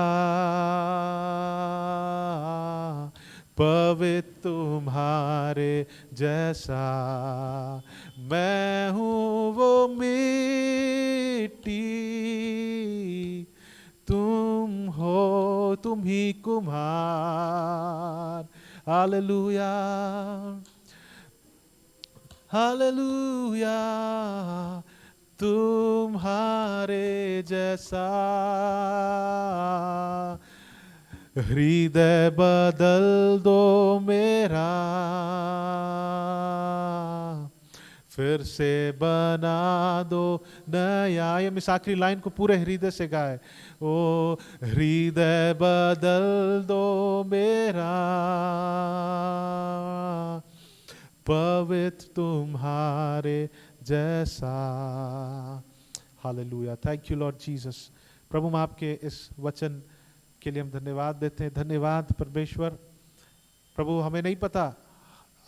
पवित्र तुम्हारे जैसा। मैं हूँ वो मिट्टी, तुम हो तुम ही कुम्हार। हालेलुया, हालेलुया, तुम्हारे जैसा। हृदय बदल दो मेरा, फिर से बना दो नया। ये इस आखिरी लाइन को पूरे हृदय से गाए। ओ हृदय बदल दो मेरा, पवित्र तुम्हारे जैसा। Hallelujah. Thank you Lord Jesus. प्रभु हम आपके इस वचन के लिए हम धन्यवाद देते हैं। धन्यवाद परमेश्वर। प्रभु हमें नहीं पता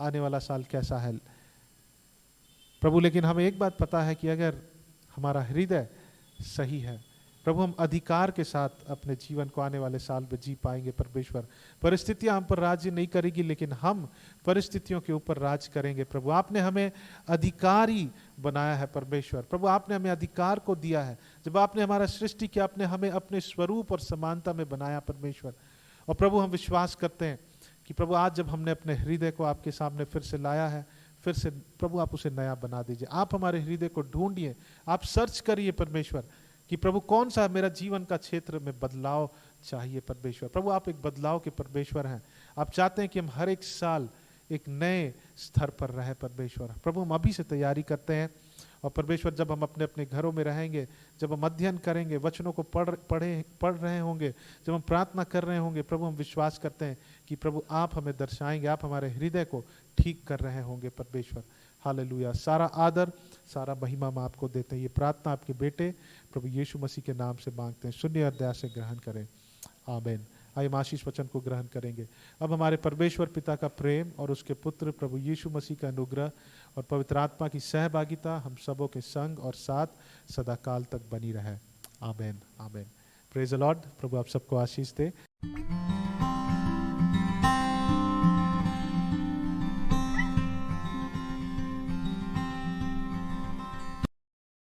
आने वाला साल कैसा है प्रभु, लेकिन हमें एक बात पता है कि अगर हमारा हृदय सही है प्रभु, हम अधिकार के साथ अपने जीवन को आने वाले साल में जी पाएंगे परमेश्वर। परिस्थितियां हम पर राज्य नहीं करेगी, लेकिन हम परिस्थितियों के ऊपर राज करेंगे। प्रभु आपने हमें अधिकारी बनाया है परमेश्वर। प्रभु आपने हमें अधिकार को दिया है। जब आपने हमारा सृष्टि किया, आपने हमें अपने स्वरूप और समानता में बनाया परमेश्वर। और प्रभु हम विश्वास करते हैं कि प्रभु आज जब हमने अपने हृदय को आपके सामने फिर से लाया है, फिर से प्रभु आप उसे नया बना दीजिए। आप हमारे हृदय को ढूंढिए, आप सर्च करिए परमेश्वर कि प्रभु कौन सा मेरा जीवन का क्षेत्र में बदलाव चाहिए परमेश्वर। प्रभु आप एक बदलाव के परमेश्वर हैं। आप चाहते हैं कि हम हर एक साल एक नए स्तर पर रहें परमेश्वर। प्रभु हम अभी से तैयारी करते हैं, और परमेश्वर जब हम अपने अपने घरों में रहेंगे, जब हम अध्ययन करेंगे, वचनों को पढ़ रहे होंगे, जब हम प्रार्थना कर रहे होंगे, प्रभु हम विश्वास करते हैं कि प्रभु आप हमें दर्शाएंगे, आप हमारे हृदय को ठीक कर रहे होंगे परमेश्वर। हालेलुया। सारा आदर, सारा महिमा हम आपको देते हैं। ये प्रार्थना आपके बेटे प्रभु यीशु मसीह के नाम से मांगते हैं। शून्य अध्याय से ग्रहण करें। आमीन। आइए आशीष वचन को ग्रहण करेंगे। अब हमारे परमेश्वर पिता का प्रेम और उसके पुत्र प्रभु यीशु मसीह का अनुग्रह और पवित्र आत्मा की सहभागिता हम सबों के संग और साथ सदा काल तक बनी रहे। आमीन। आमीन। Praise the Lord. प्रभु आप सबको आशीष दे।